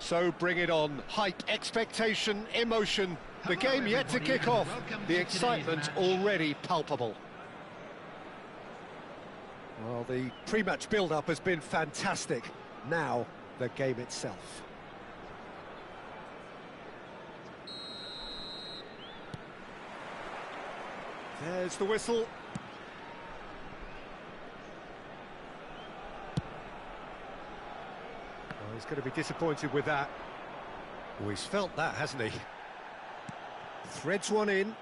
So bring it on. Hype, expectation, emotion. The game yet to kick off. The excitement already palpable. Well, the pre-match build-up has been fantastic. Now, the game itself. There's the whistle. Oh, he's going to be disappointed with that. Oh, he's felt that, hasn't he? Threads one in.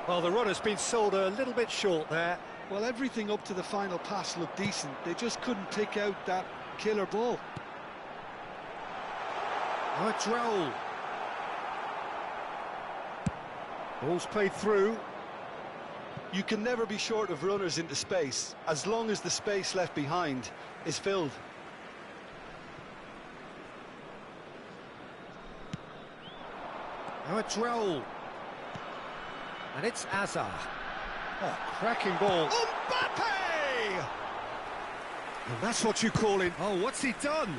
Well, the run has been sold a little bit short there. Well, everything up to the final pass looked decent. They just couldn't pick out that killer ball. Oh, it's Raul. Ball's played through. You can never be short of runners into space, as long as the space left behind is filled. Now it's Raul. And it's Azar. Oh, cracking ball. Mbappe! And that's what you call it. Oh, what's he done?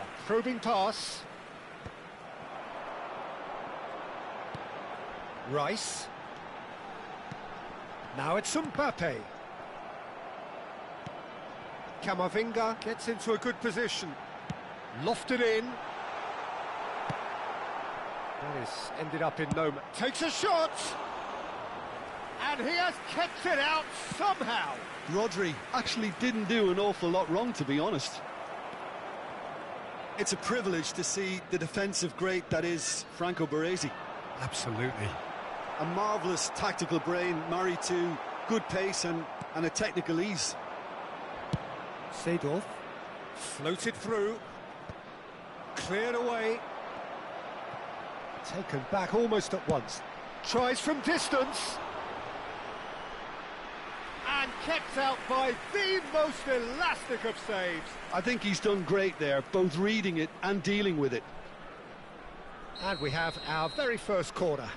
A probing pass. Rice. Now it's Mbappe. Camavinga gets into a good position. Lofted in. That is ended up in no... Takes a shot! And he has kept it out somehow! Rodri actually didn't do an awful lot wrong, to be honest. It's a privilege to see the defensive great that is Franco Baresi. Absolutely. A marvellous tactical brain married to good pace and a technical ease. Seedorf floated through, cleared away, taken back almost at once. Tries from distance, and kept out by the most elastic of saves. I think he's done great there, both reading it and dealing with it. And we have our very first corner.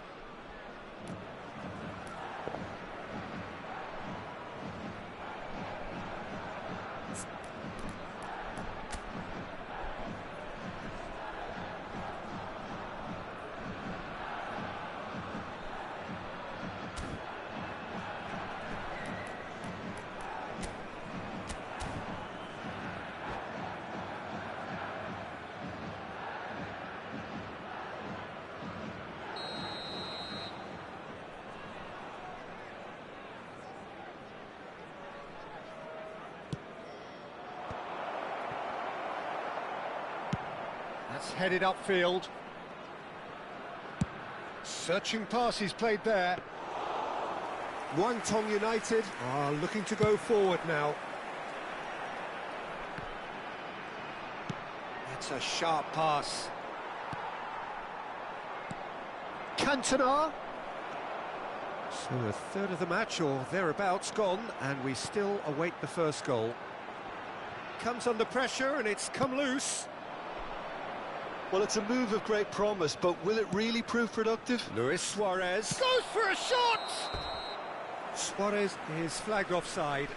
That's headed upfield. Searching pass he's played there. Guangdong United are looking to go forward now. It's a sharp pass. Cantona. So a third of the match or thereabouts gone, and we still await the first goal. Comes under pressure and it's come loose. Well, it's a move of great promise, but will it really prove productive? Luis Suarez goes for a shot! Suarez is flagged offside.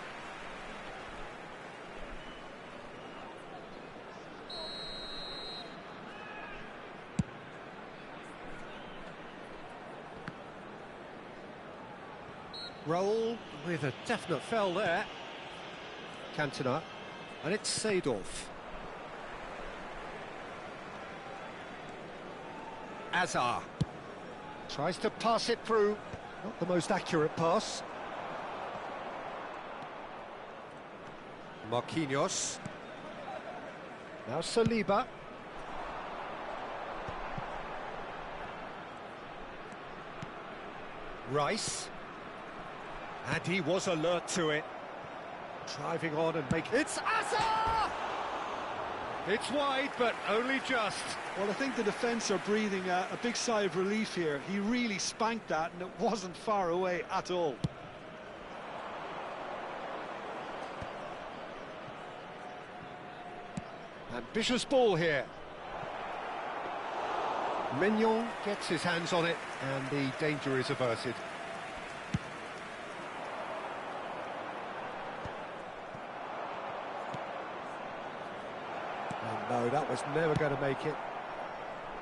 Raul with a definite foul there. Cantona, and it's Seedorf. Azar tries to pass it through. Not the most accurate pass. Marquinhos. Now Saliba. Rice. And he was alert to it. Driving on and making... It's Azar! It's wide, but only just. Well, I think the defence are breathing a big sigh of relief here. He really spanked that, and it wasn't far away at all. Ambitious ball here. Mignon gets his hands on it, and the danger is averted. And no, that was never going to make it.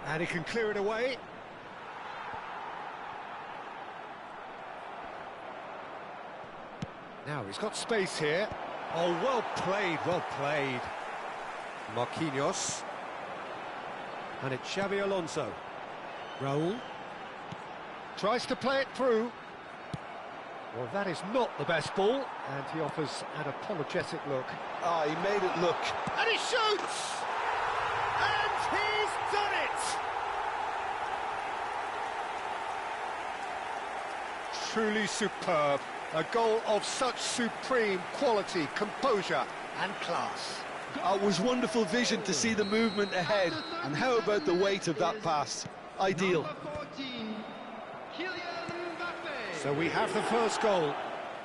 And he can clear it away. Now he's got space here. Oh, well played, well played. Marquinhos. And it's Xabi Alonso. Raul. Tries to play it through. Well, that is not the best ball, and he offers an apologetic look. Ah, he made it look. And he shoots! And he's done it! Truly superb. A goal of such supreme quality, composure and class. It was wonderful vision to see the movement ahead, and how about the weight of that pass? Ideal. So we have the first goal.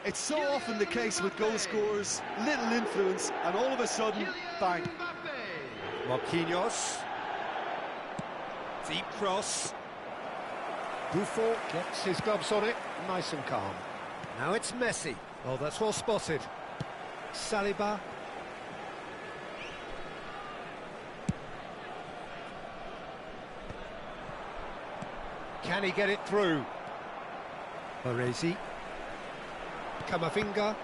It's so often the case with goal scorers, little influence, and all of a sudden, bang. Marquinhos. Deep cross. Buffon gets his gloves on it, nice and calm. Now it's Messi. Oh, that's well spotted. Saliba. Can he get it through? Baresi. Camavinga.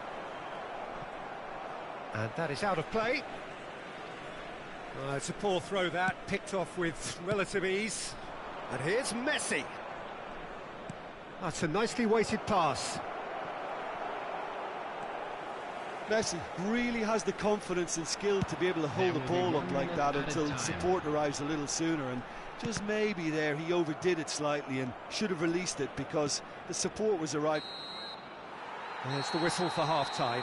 And that is out of play. It's a poor throw that, picked off with relative ease. And here's Messi. That's a nicely weighted pass. Messi really has the confidence and skill to be able to hold the ball up like that until support arrives a little sooner, and just maybe there he overdid it slightly and should have released it because the support was arriving. There's the whistle for half-time.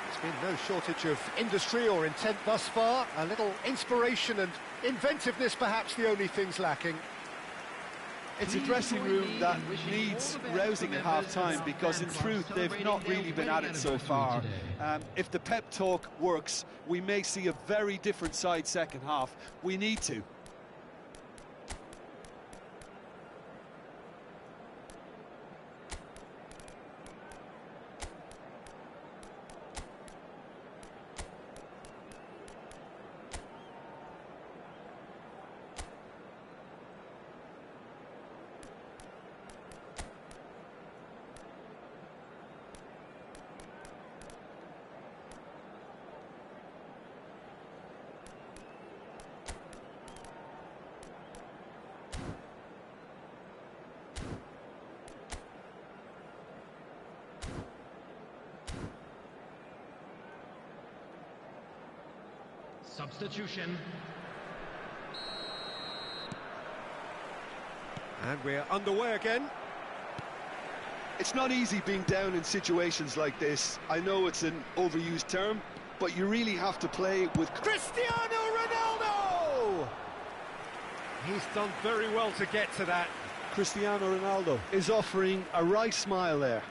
There's been no shortage of industry or intent thus far. A little inspiration and inventiveness, perhaps the only things lacking. It's a dressing room that needs rousing at half-time because in truth they've not really been at it so far. If the pep talk works, we may see a very different side second half. We need to. Substitution. And we're underway again. It's not easy being down in situations like this. I know it's an overused term, but you really have to play with Cristiano Ronaldo! He's done very well to get to that. Cristiano Ronaldo is offering a right smile there.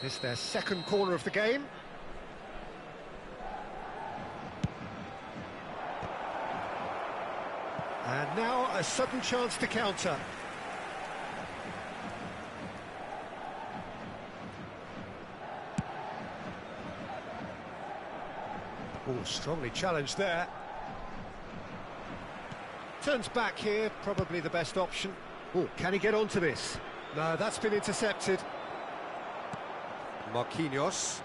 This is their second corner of the game. And now a sudden chance to counter. Oh, strongly challenged there. Turns back here, probably the best option. Oh, can he get onto this? No, that's been intercepted. Marquinhos.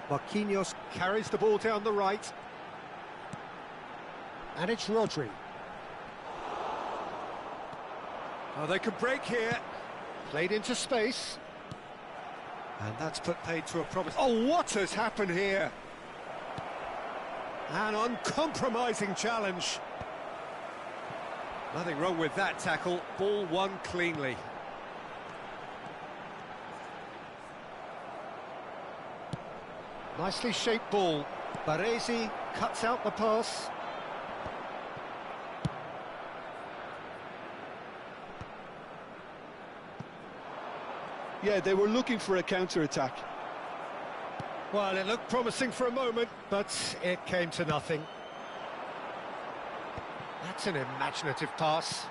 Marquinhos carries the ball down the right. And it's Rodri. Oh, they could break here. Played into space. And that's put paid to a promise. Oh, what has happened here? An uncompromising challenge. Nothing wrong with that tackle. Ball won cleanly. Nicely shaped ball. Baresi cuts out the pass. Yeah, they were looking for a counter-attack. Well, it looked promising for a moment, but it came to nothing. That's an imaginative pass.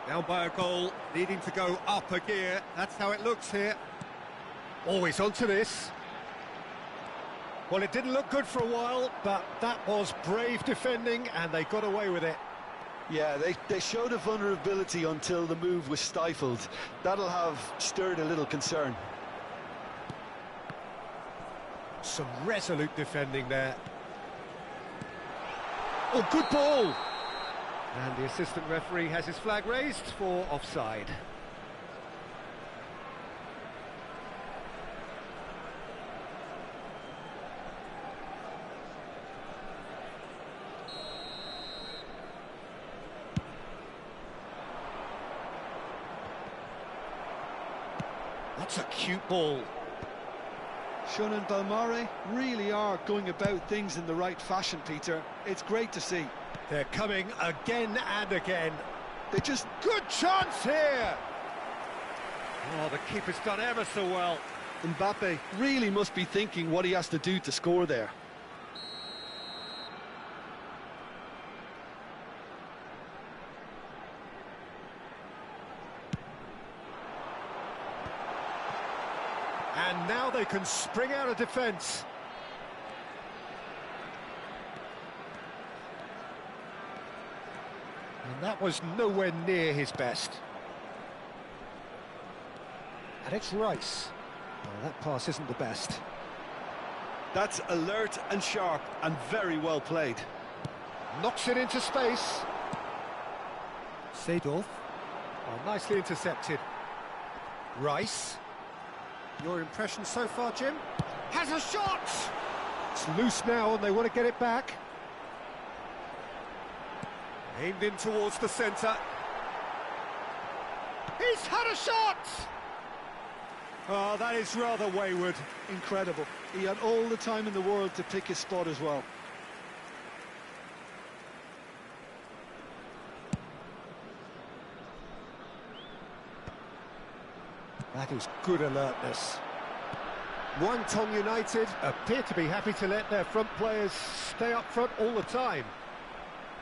Down by a goal, needing to go up a gear. That's how it looks here. Always onto this. Well, it didn't look good for a while, but that was brave defending, and they got away with it. Yeah, they showed a vulnerability until the move was stifled. That'll have stirred a little concern. Some resolute defending there. Oh, good ball! And the assistant referee has his flag raised for offside. That's a cute ball. Shun and Balmare really are going about things in the right fashion, Peter. It's great to see. They're coming again and again. They just... Good chance here! Oh, the keeper's done ever so well. Mbappe really must be thinking what he has to do to score there. And now they can spring out of defence. And that was nowhere near his best. And it's Rice. Well, that pass isn't the best. That's alert and sharp and very well played. Knocks it into space. Seedorf. Oh, nicely intercepted. Rice. Your impression so far, Jim? Has a shot! It's loose now and they want to get it back. Aimed in towards the centre. He's had a shot! Oh, that is rather wayward. Incredible. He had all the time in the world to pick his spot as well. That is good alertness. Guangdong United appear to be happy to let their front players stay up front all the time.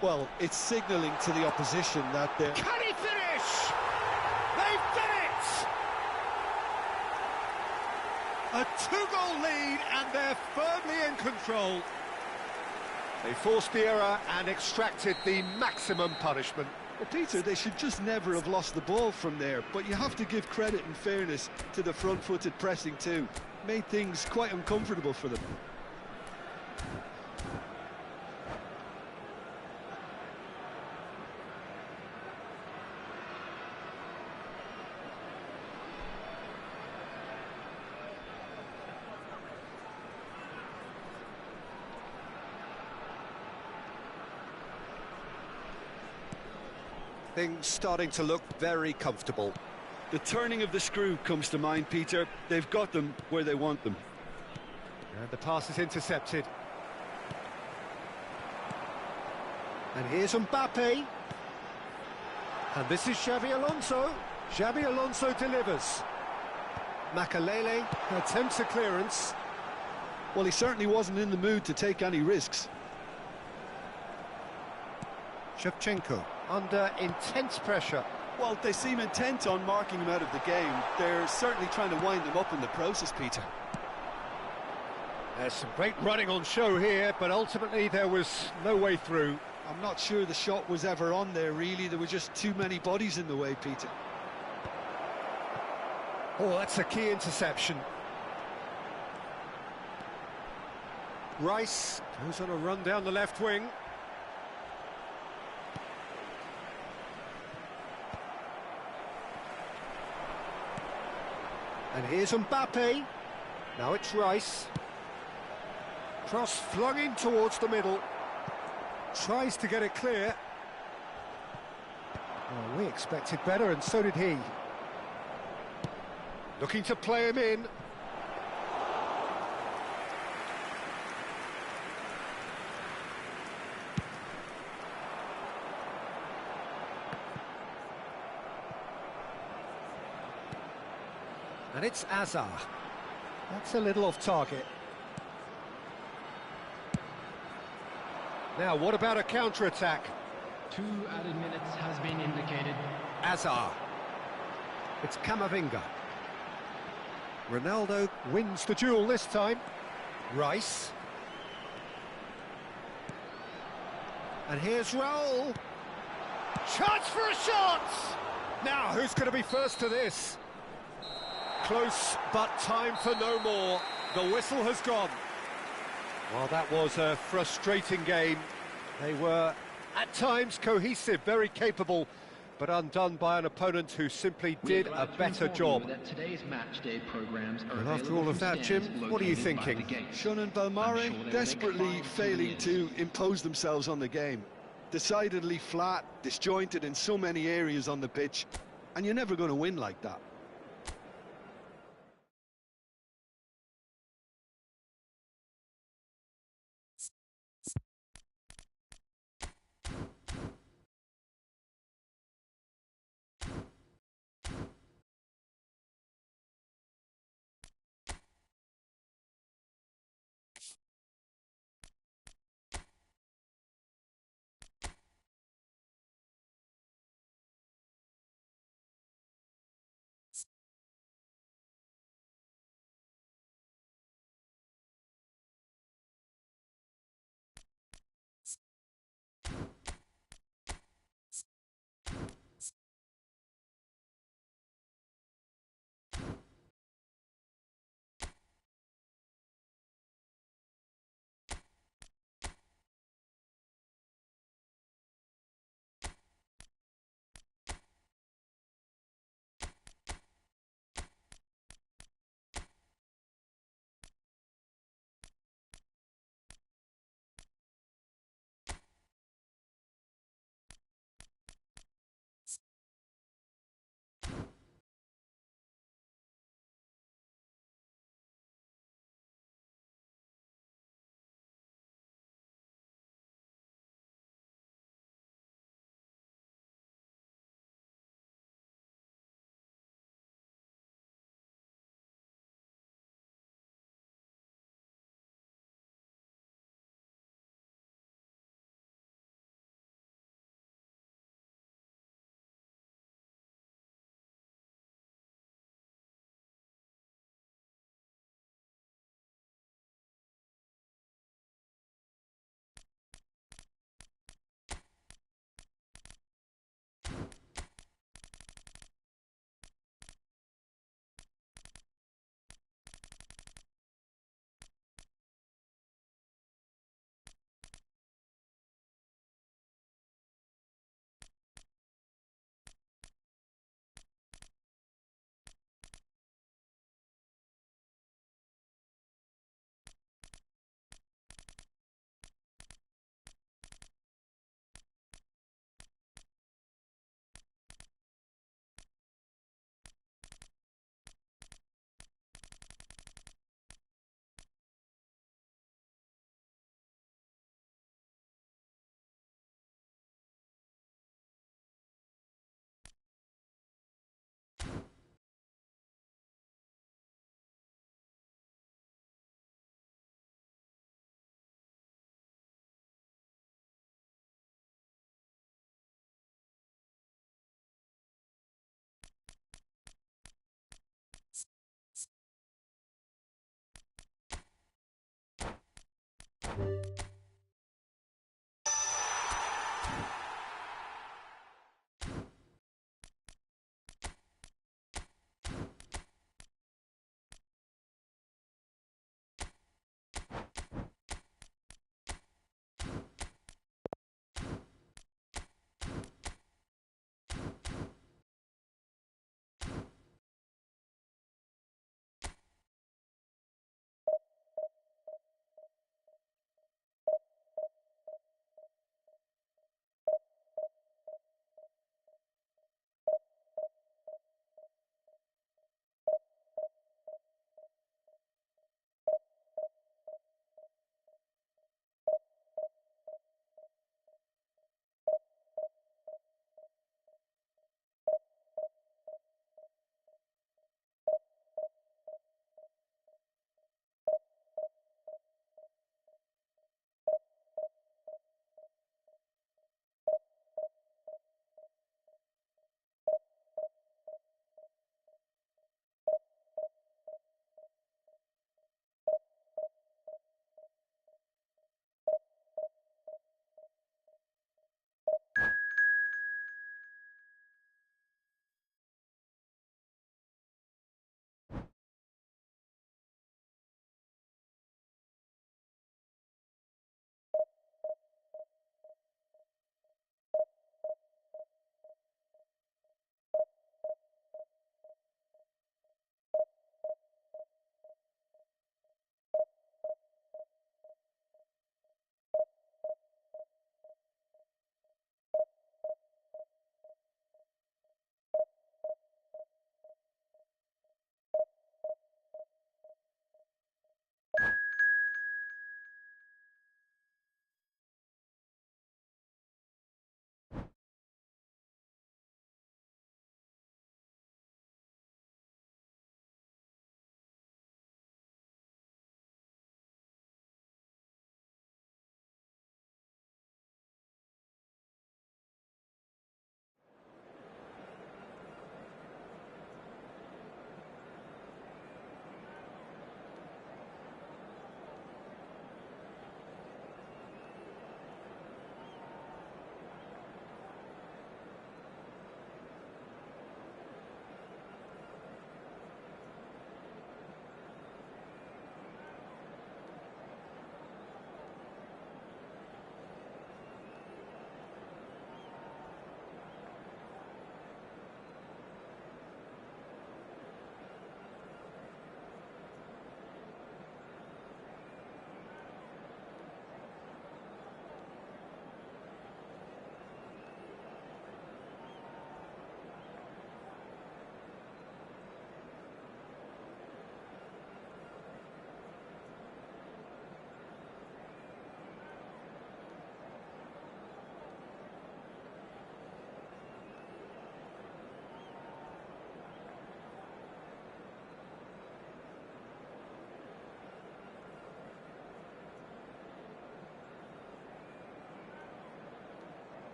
Well, it's signalling to the opposition that they're... Can he finish? They've done it! A two-goal lead and they're firmly in control. They forced the error and extracted the maximum punishment. Well, Peter, they should just never have lost the ball from there, but you have to give credit and fairness to the front-footed pressing too. Made things quite uncomfortable for them. Things starting to look very comfortable. The turning of the screw comes to mind, Peter. They've got them where they want them. And the pass is intercepted. And here's Mbappe. And this is Xabi Alonso. Xabi Alonso delivers. Makalele attempts a clearance. Well, he certainly wasn't in the mood to take any risks. Shevchenko under intense pressure. Well, they seem intent on marking him out of the game. They're certainly trying to wind him up in the process, Peter. There's some great running on show here, but ultimately there was no way through. I'm not sure the shot was ever on there, really. There were just too many bodies in the way, Peter. Oh, that's a key interception. Rice goes on a run down the left wing. And here's Mbappe. Now it's Rice. Cross flung in towards the middle. Tries to get it clear. Well, we expected better, and so did he. Looking to play him in. And it's Azar. That's a little off target. Now, what about a counter-attack? 2 added minutes has been indicated. Azar. It's Camavinga. Ronaldo wins the duel this time. Rice. And here's Raul. Chance for a shot! Now, who's going to be first to this? Close, but time for no more. The whistle has gone. Well, that was a frustrating game. They were, at times, cohesive, very capable, but undone by an opponent who simply did a better job. That today's match day programs are And after all of that, Jim, what are you thinking? Shun and Balmare desperately failing to impose themselves on the game. Decidedly flat, disjointed in so many areas on the pitch, and you're never going to win like that.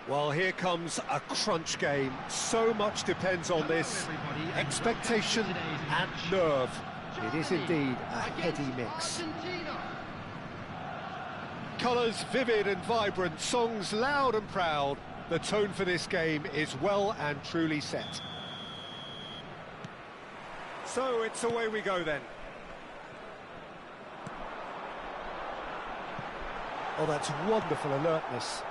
Well, here comes a crunch game. So much depends on this. Expectation and nerve. It is indeed a heady mix. Colours vivid and vibrant, songs loud and proud. The tone for this game is well and truly set. So it's away we go then. Oh, that's wonderful alertness.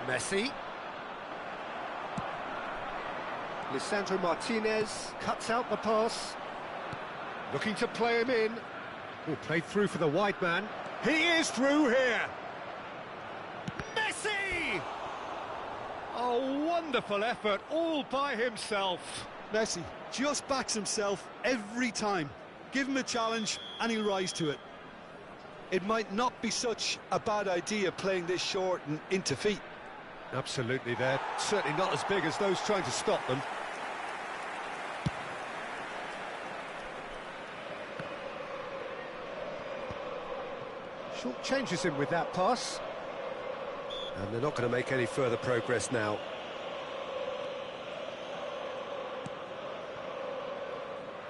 Messi. Lisandro Martinez cuts out the pass. Looking to play him in. Oh, played through for the wide man. He is through here. Messi! Oh, wonderful effort, all by himself. Messi just backs himself every time. Give him a challenge and he'll rise to it. It might not be such a bad idea playing this short and into feet. Absolutely, they're certainly not as big as those trying to stop them. Short changes him with that pass. And they're not going to make any further progress now.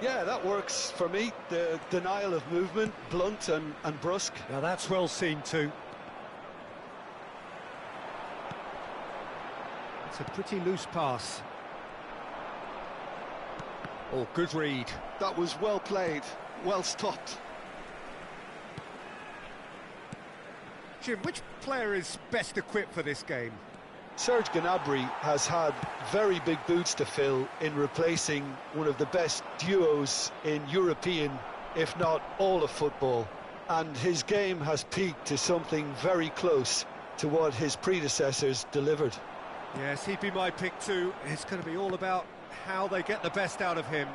Yeah, that works for me. The denial of movement, blunt and brusque. Now that's well seen too. It's a pretty loose pass. Oh, good read. That was well played, well stopped. Jim, which player is best equipped for this game? Serge Gnabry has had very big boots to fill in replacing one of the best duos in European, if not all of football. And his game has peaked to something very close to what his predecessors delivered. Yes, he'd be my pick too. It's going to be all about how they get the best out of him.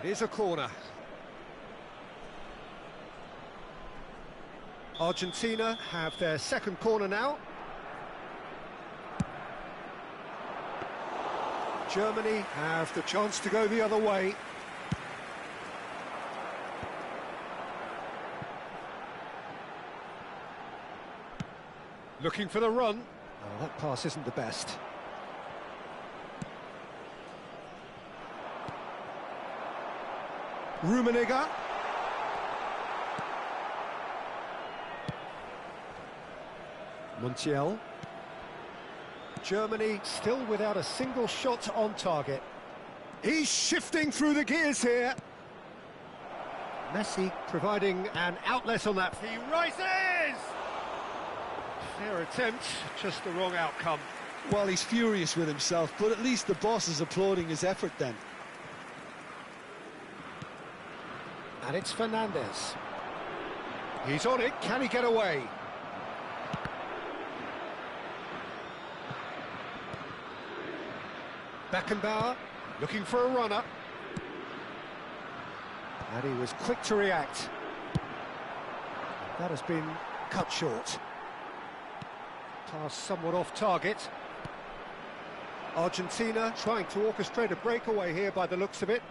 It is a corner. Argentina have their second corner now. Germany have the chance to go the other way. Looking for the run. Oh, that pass isn't the best. Rummenigge. Montiel. Germany still without a single shot on target. He's shifting through the gears here. Messi providing an outlet on that. He rises! Fair attempt, just the wrong outcome. Well, he's furious with himself, but at least the boss is applauding his effort then. And it's Fernandez. He's on it, can he get away? Beckenbauer looking for a runner. And he was quick to react. That has been cut short. Pass somewhat off target. Argentina trying to orchestrate a breakaway here by the looks of it.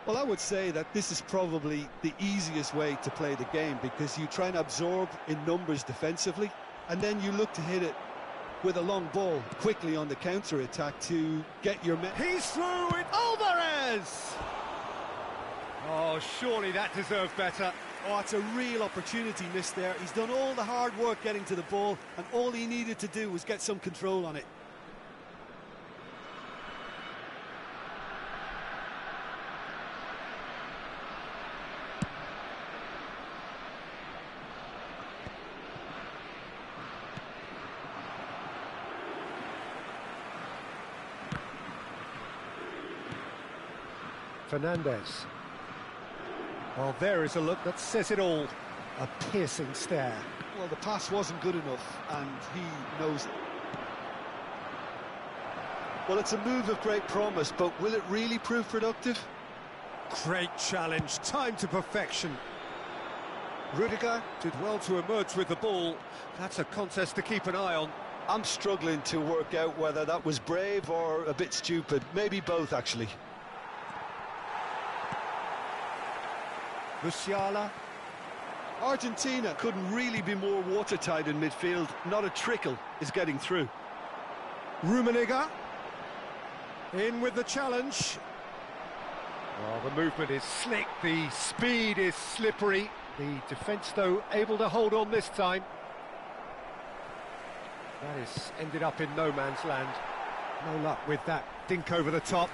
Well, I would say that this is probably the easiest way to play the game, because you try and absorb in numbers defensively, and then you look to hit it with a long ball quickly on the counter-attack to get your men. He's through it, Alvarez! Oh, surely that deserved better. Oh, it's a real opportunity missed there. He's done all the hard work getting to the ball, and all he needed to do was get some control on it. Fernandez. Well, there is a look that says it all. A piercing stare. Well, the pass wasn't good enough, and he knows it. Well, it's a move of great promise, but will it really prove productive? Great challenge, time to perfection. Rudiger did well to emerge with the ball. That's a contest to keep an eye on. I'm struggling to work out whether that was brave or a bit stupid. Maybe both, actually. Musiala. Argentina couldn't really be more watertight in midfield. Not a trickle is getting through. Rummenigge in with the challenge. Well, the movement is slick, the speed is slippery. The defence, though, able to hold on this time. That has ended up in no man's land. No luck with that dink over the top.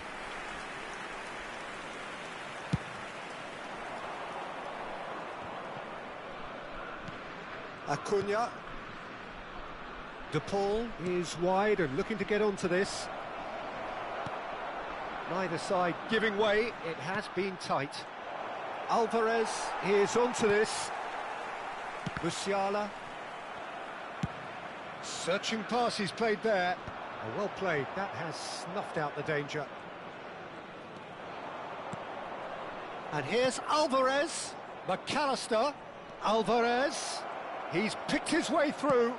Acuna. De Paul is wide and looking to get onto this. Neither side giving way, it has been tight. Alvarez is onto this. Musiala. Searching pass he's played there. Oh, well played, that has snuffed out the danger. And here's Alvarez. McAllister. Alvarez. He's picked his way through.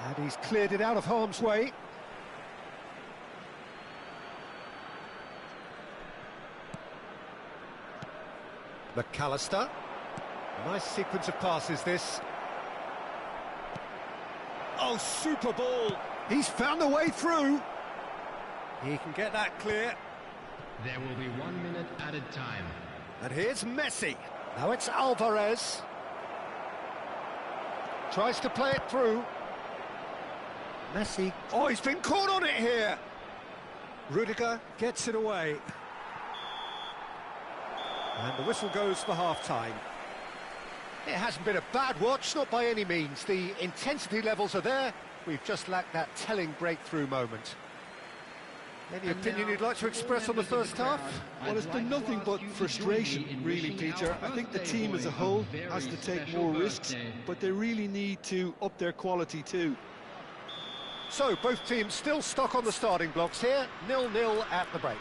And he's cleared it out of harm's way. McAllister. Nice sequence of passes, this. Oh, super ball. He's found a way through. He can get that clear. There will be 1 minute added time. And here's Messi. Now it's Alvarez. Tries to play it through. Messi. Oh, he's been caught on it here. Rudiger gets it away. And the whistle goes for half-time. It hasn't been a bad watch, not by any means. The intensity levels are there. We've just lacked that telling breakthrough moment. Any opinion you'd like to express on the first half? Well, it's been nothing but frustration, really, Peter. I think the team as a whole has to take more risks, but they really need to up their quality too. So, both teams still stuck on the starting blocks here, 0-0 at the break.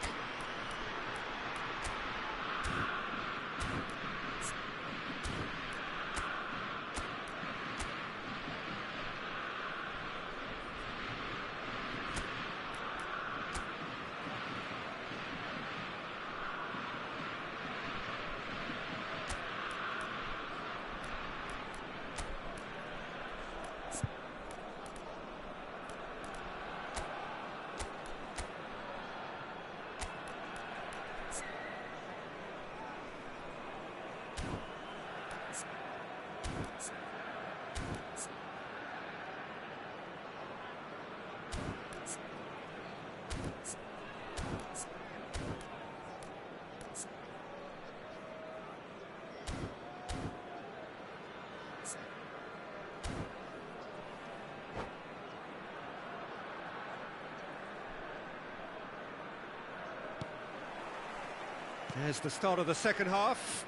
There's the start of the second half.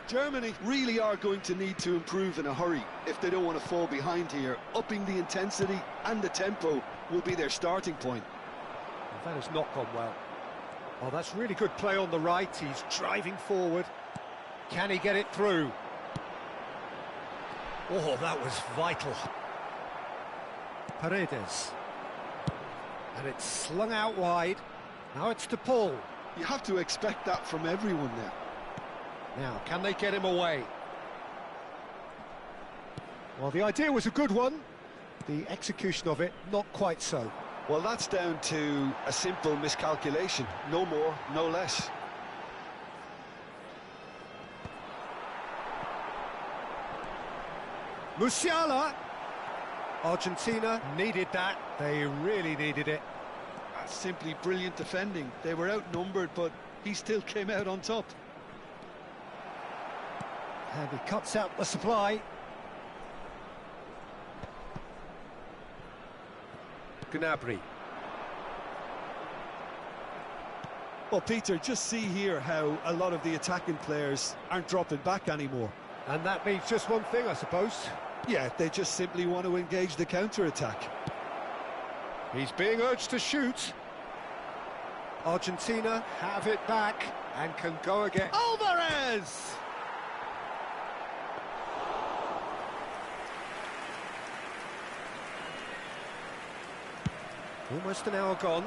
Germany really are going to need to improve in a hurry if they don't want to fall behind here. Upping the intensity and the tempo will be their starting point. That has not gone well. Oh, that's really good play on the right. He's driving forward. Can he get it through? Oh, that was vital. Paredes. And it's slung out wide. Now it's De Paul. You have to expect that from everyone there. Now, can they get him away? Well, the idea was a good one. The execution of it, not quite so. Well, that's down to a simple miscalculation. No more, no less. Musiala. Argentina needed that. They really needed it. That's simply brilliant defending. They were outnumbered, but he still came out on top. And he cuts out the supply. Gnabry. Well, Peter, just see here how a lot of the attacking players aren't dropping back anymore. And that means just one thing, I suppose. Yeah, they just simply want to engage the counter-attack. He's being urged to shoot. Argentina have it back and can go again. Alvarez! Almost an hour gone.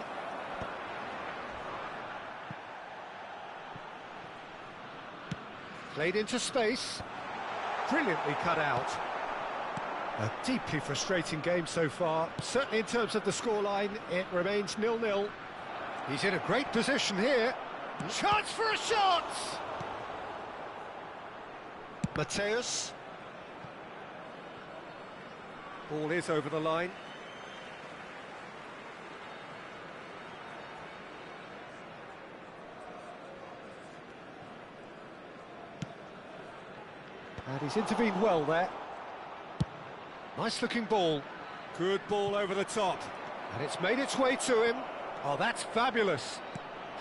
Played into space. Brilliantly cut out. A deeply frustrating game so far. Certainly in terms of the scoreline, it remains 0-0. He's in a great position here. Chance for a shot! Mateus. Ball is over the line. And he's intervened well there. Nice looking ball. Good ball over the top. And it's made its way to him. Oh, that's fabulous.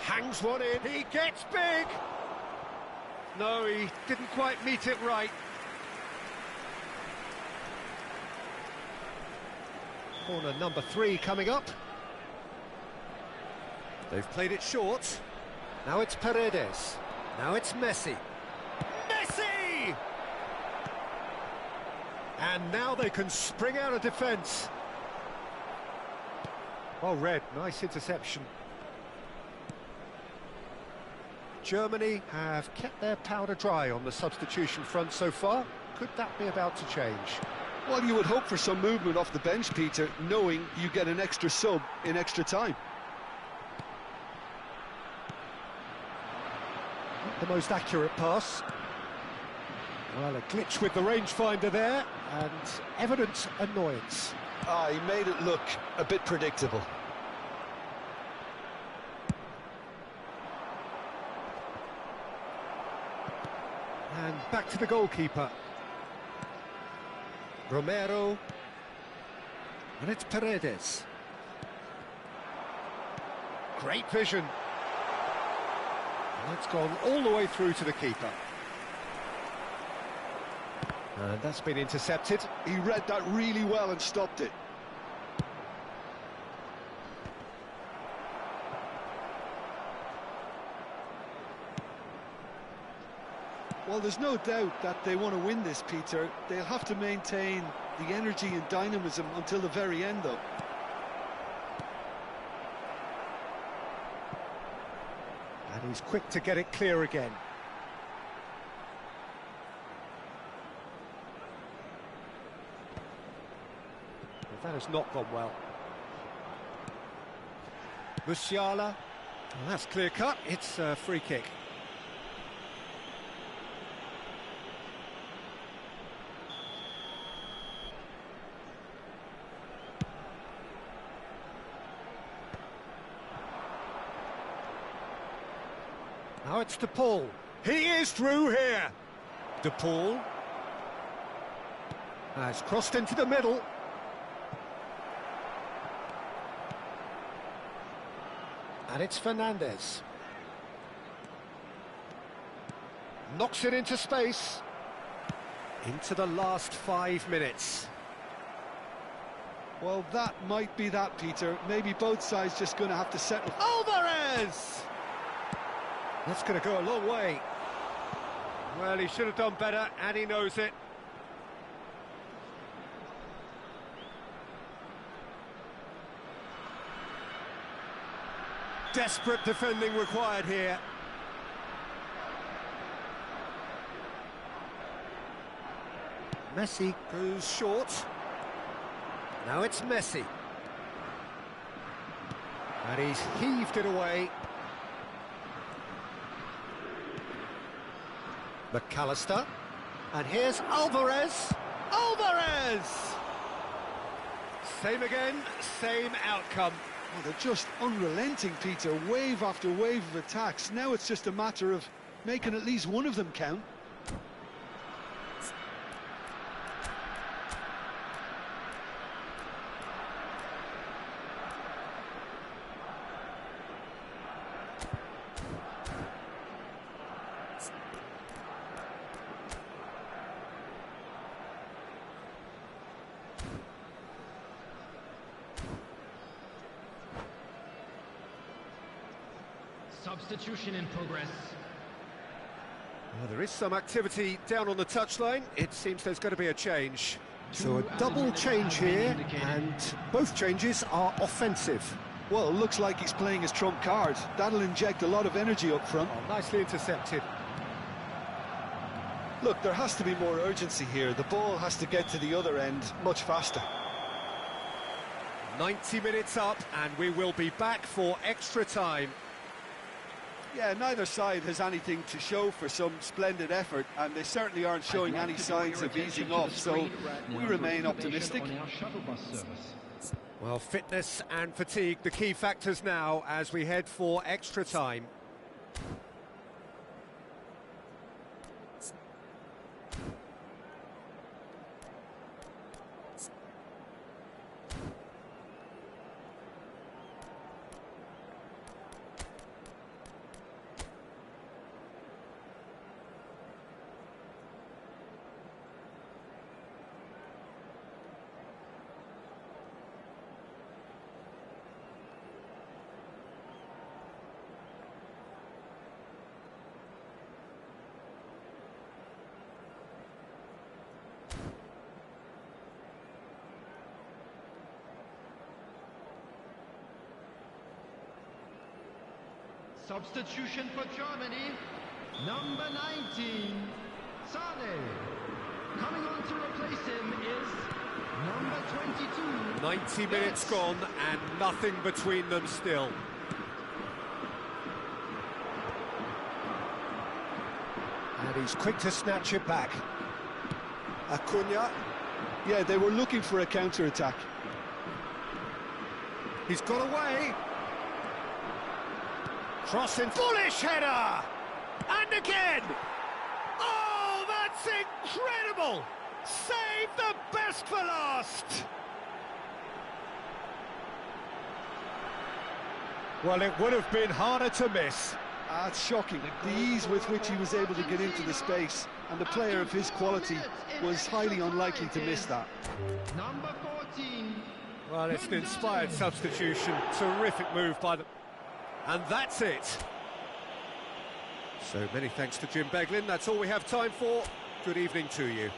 Hangs one in. He gets big. No, he didn't quite meet it right. Corner number 3 coming up. They've played it short. Now it's Paredes. Now it's Messi. Messi! And now they can spring out of defence. Well read, nice interception. Germany have kept their powder dry on the substitution front so far. Could that be about to change? Well, you would hope for some movement off the bench, Peter, knowing you get an extra sub in extra time. Not the most accurate pass. Well, a glitch with the rangefinder there, and evident annoyance. Ah, he made it look a bit predictable. And back to the goalkeeper. Romero. And it's Paredes. Great vision. And it's gone all the way through to the keeper. And that's been intercepted. He read that really well and stopped it. Well, there's no doubt that they want to win this, Peter. They'll have to maintain the energy and dynamism until the very end, though. And he's quick to get it clear again. Well, that has not gone well. Musiala. Well, that's clear cut. It's a free kick. Now it's De Paul. He is through here. De Paul has crossed into the middle. And it's Fernandez. Knocks it into space. Into the last 5 minutes. Well, that might be that, Peter. Maybe both sides just going to have to settle. Alvarez! That's going to go a long way. Well, he should have done better, and he knows it. Desperate defending required here. Messi goes short. Now it's Messi. And he's heaved it away. McAllister. And here's Alvarez. Alvarez! Same again, same outcome. Well, they're just unrelenting, Peter. Wave after wave of attacks. Now it's just a matter of making at least one of them count. Substitution in progress. Well, there is some activity down on the touchline. It seems there's going to be a change. So a double change here, and both changes are offensive. Well, it looks like he's playing his trump card. That'll inject a lot of energy up front. Oh, nicely intercepted. Look, there has to be more urgency here. The ball has to get to the other end much faster. 90 minutes up, and we will be back for extra time. Yeah, neither side has anything to show for some splendid effort, and they certainly aren't showing any signs of easing off, so we remain optimistic. Well, fitness and fatigue, the key factors now as we head for extra time. Substitution for Germany, number 19, Sane. Coming on to replace him is number 22. 90 minutes gone and nothing between them still. And he's quick to snatch it back. Acuna. Yeah, they were looking for a counter-attack. He's got away. Crossing, foolish header! And again! Oh, that's incredible! Save the best for last! Well, it would have been harder to miss. It's shocking, the ease with which he was able to get into the space, and the player of his quality was highly unlikely to miss that. Number 14. Well, it's an inspired substitution, terrific move by them. And that's it. So many thanks to Jim Beglin. That's all we have time for. Good evening to you.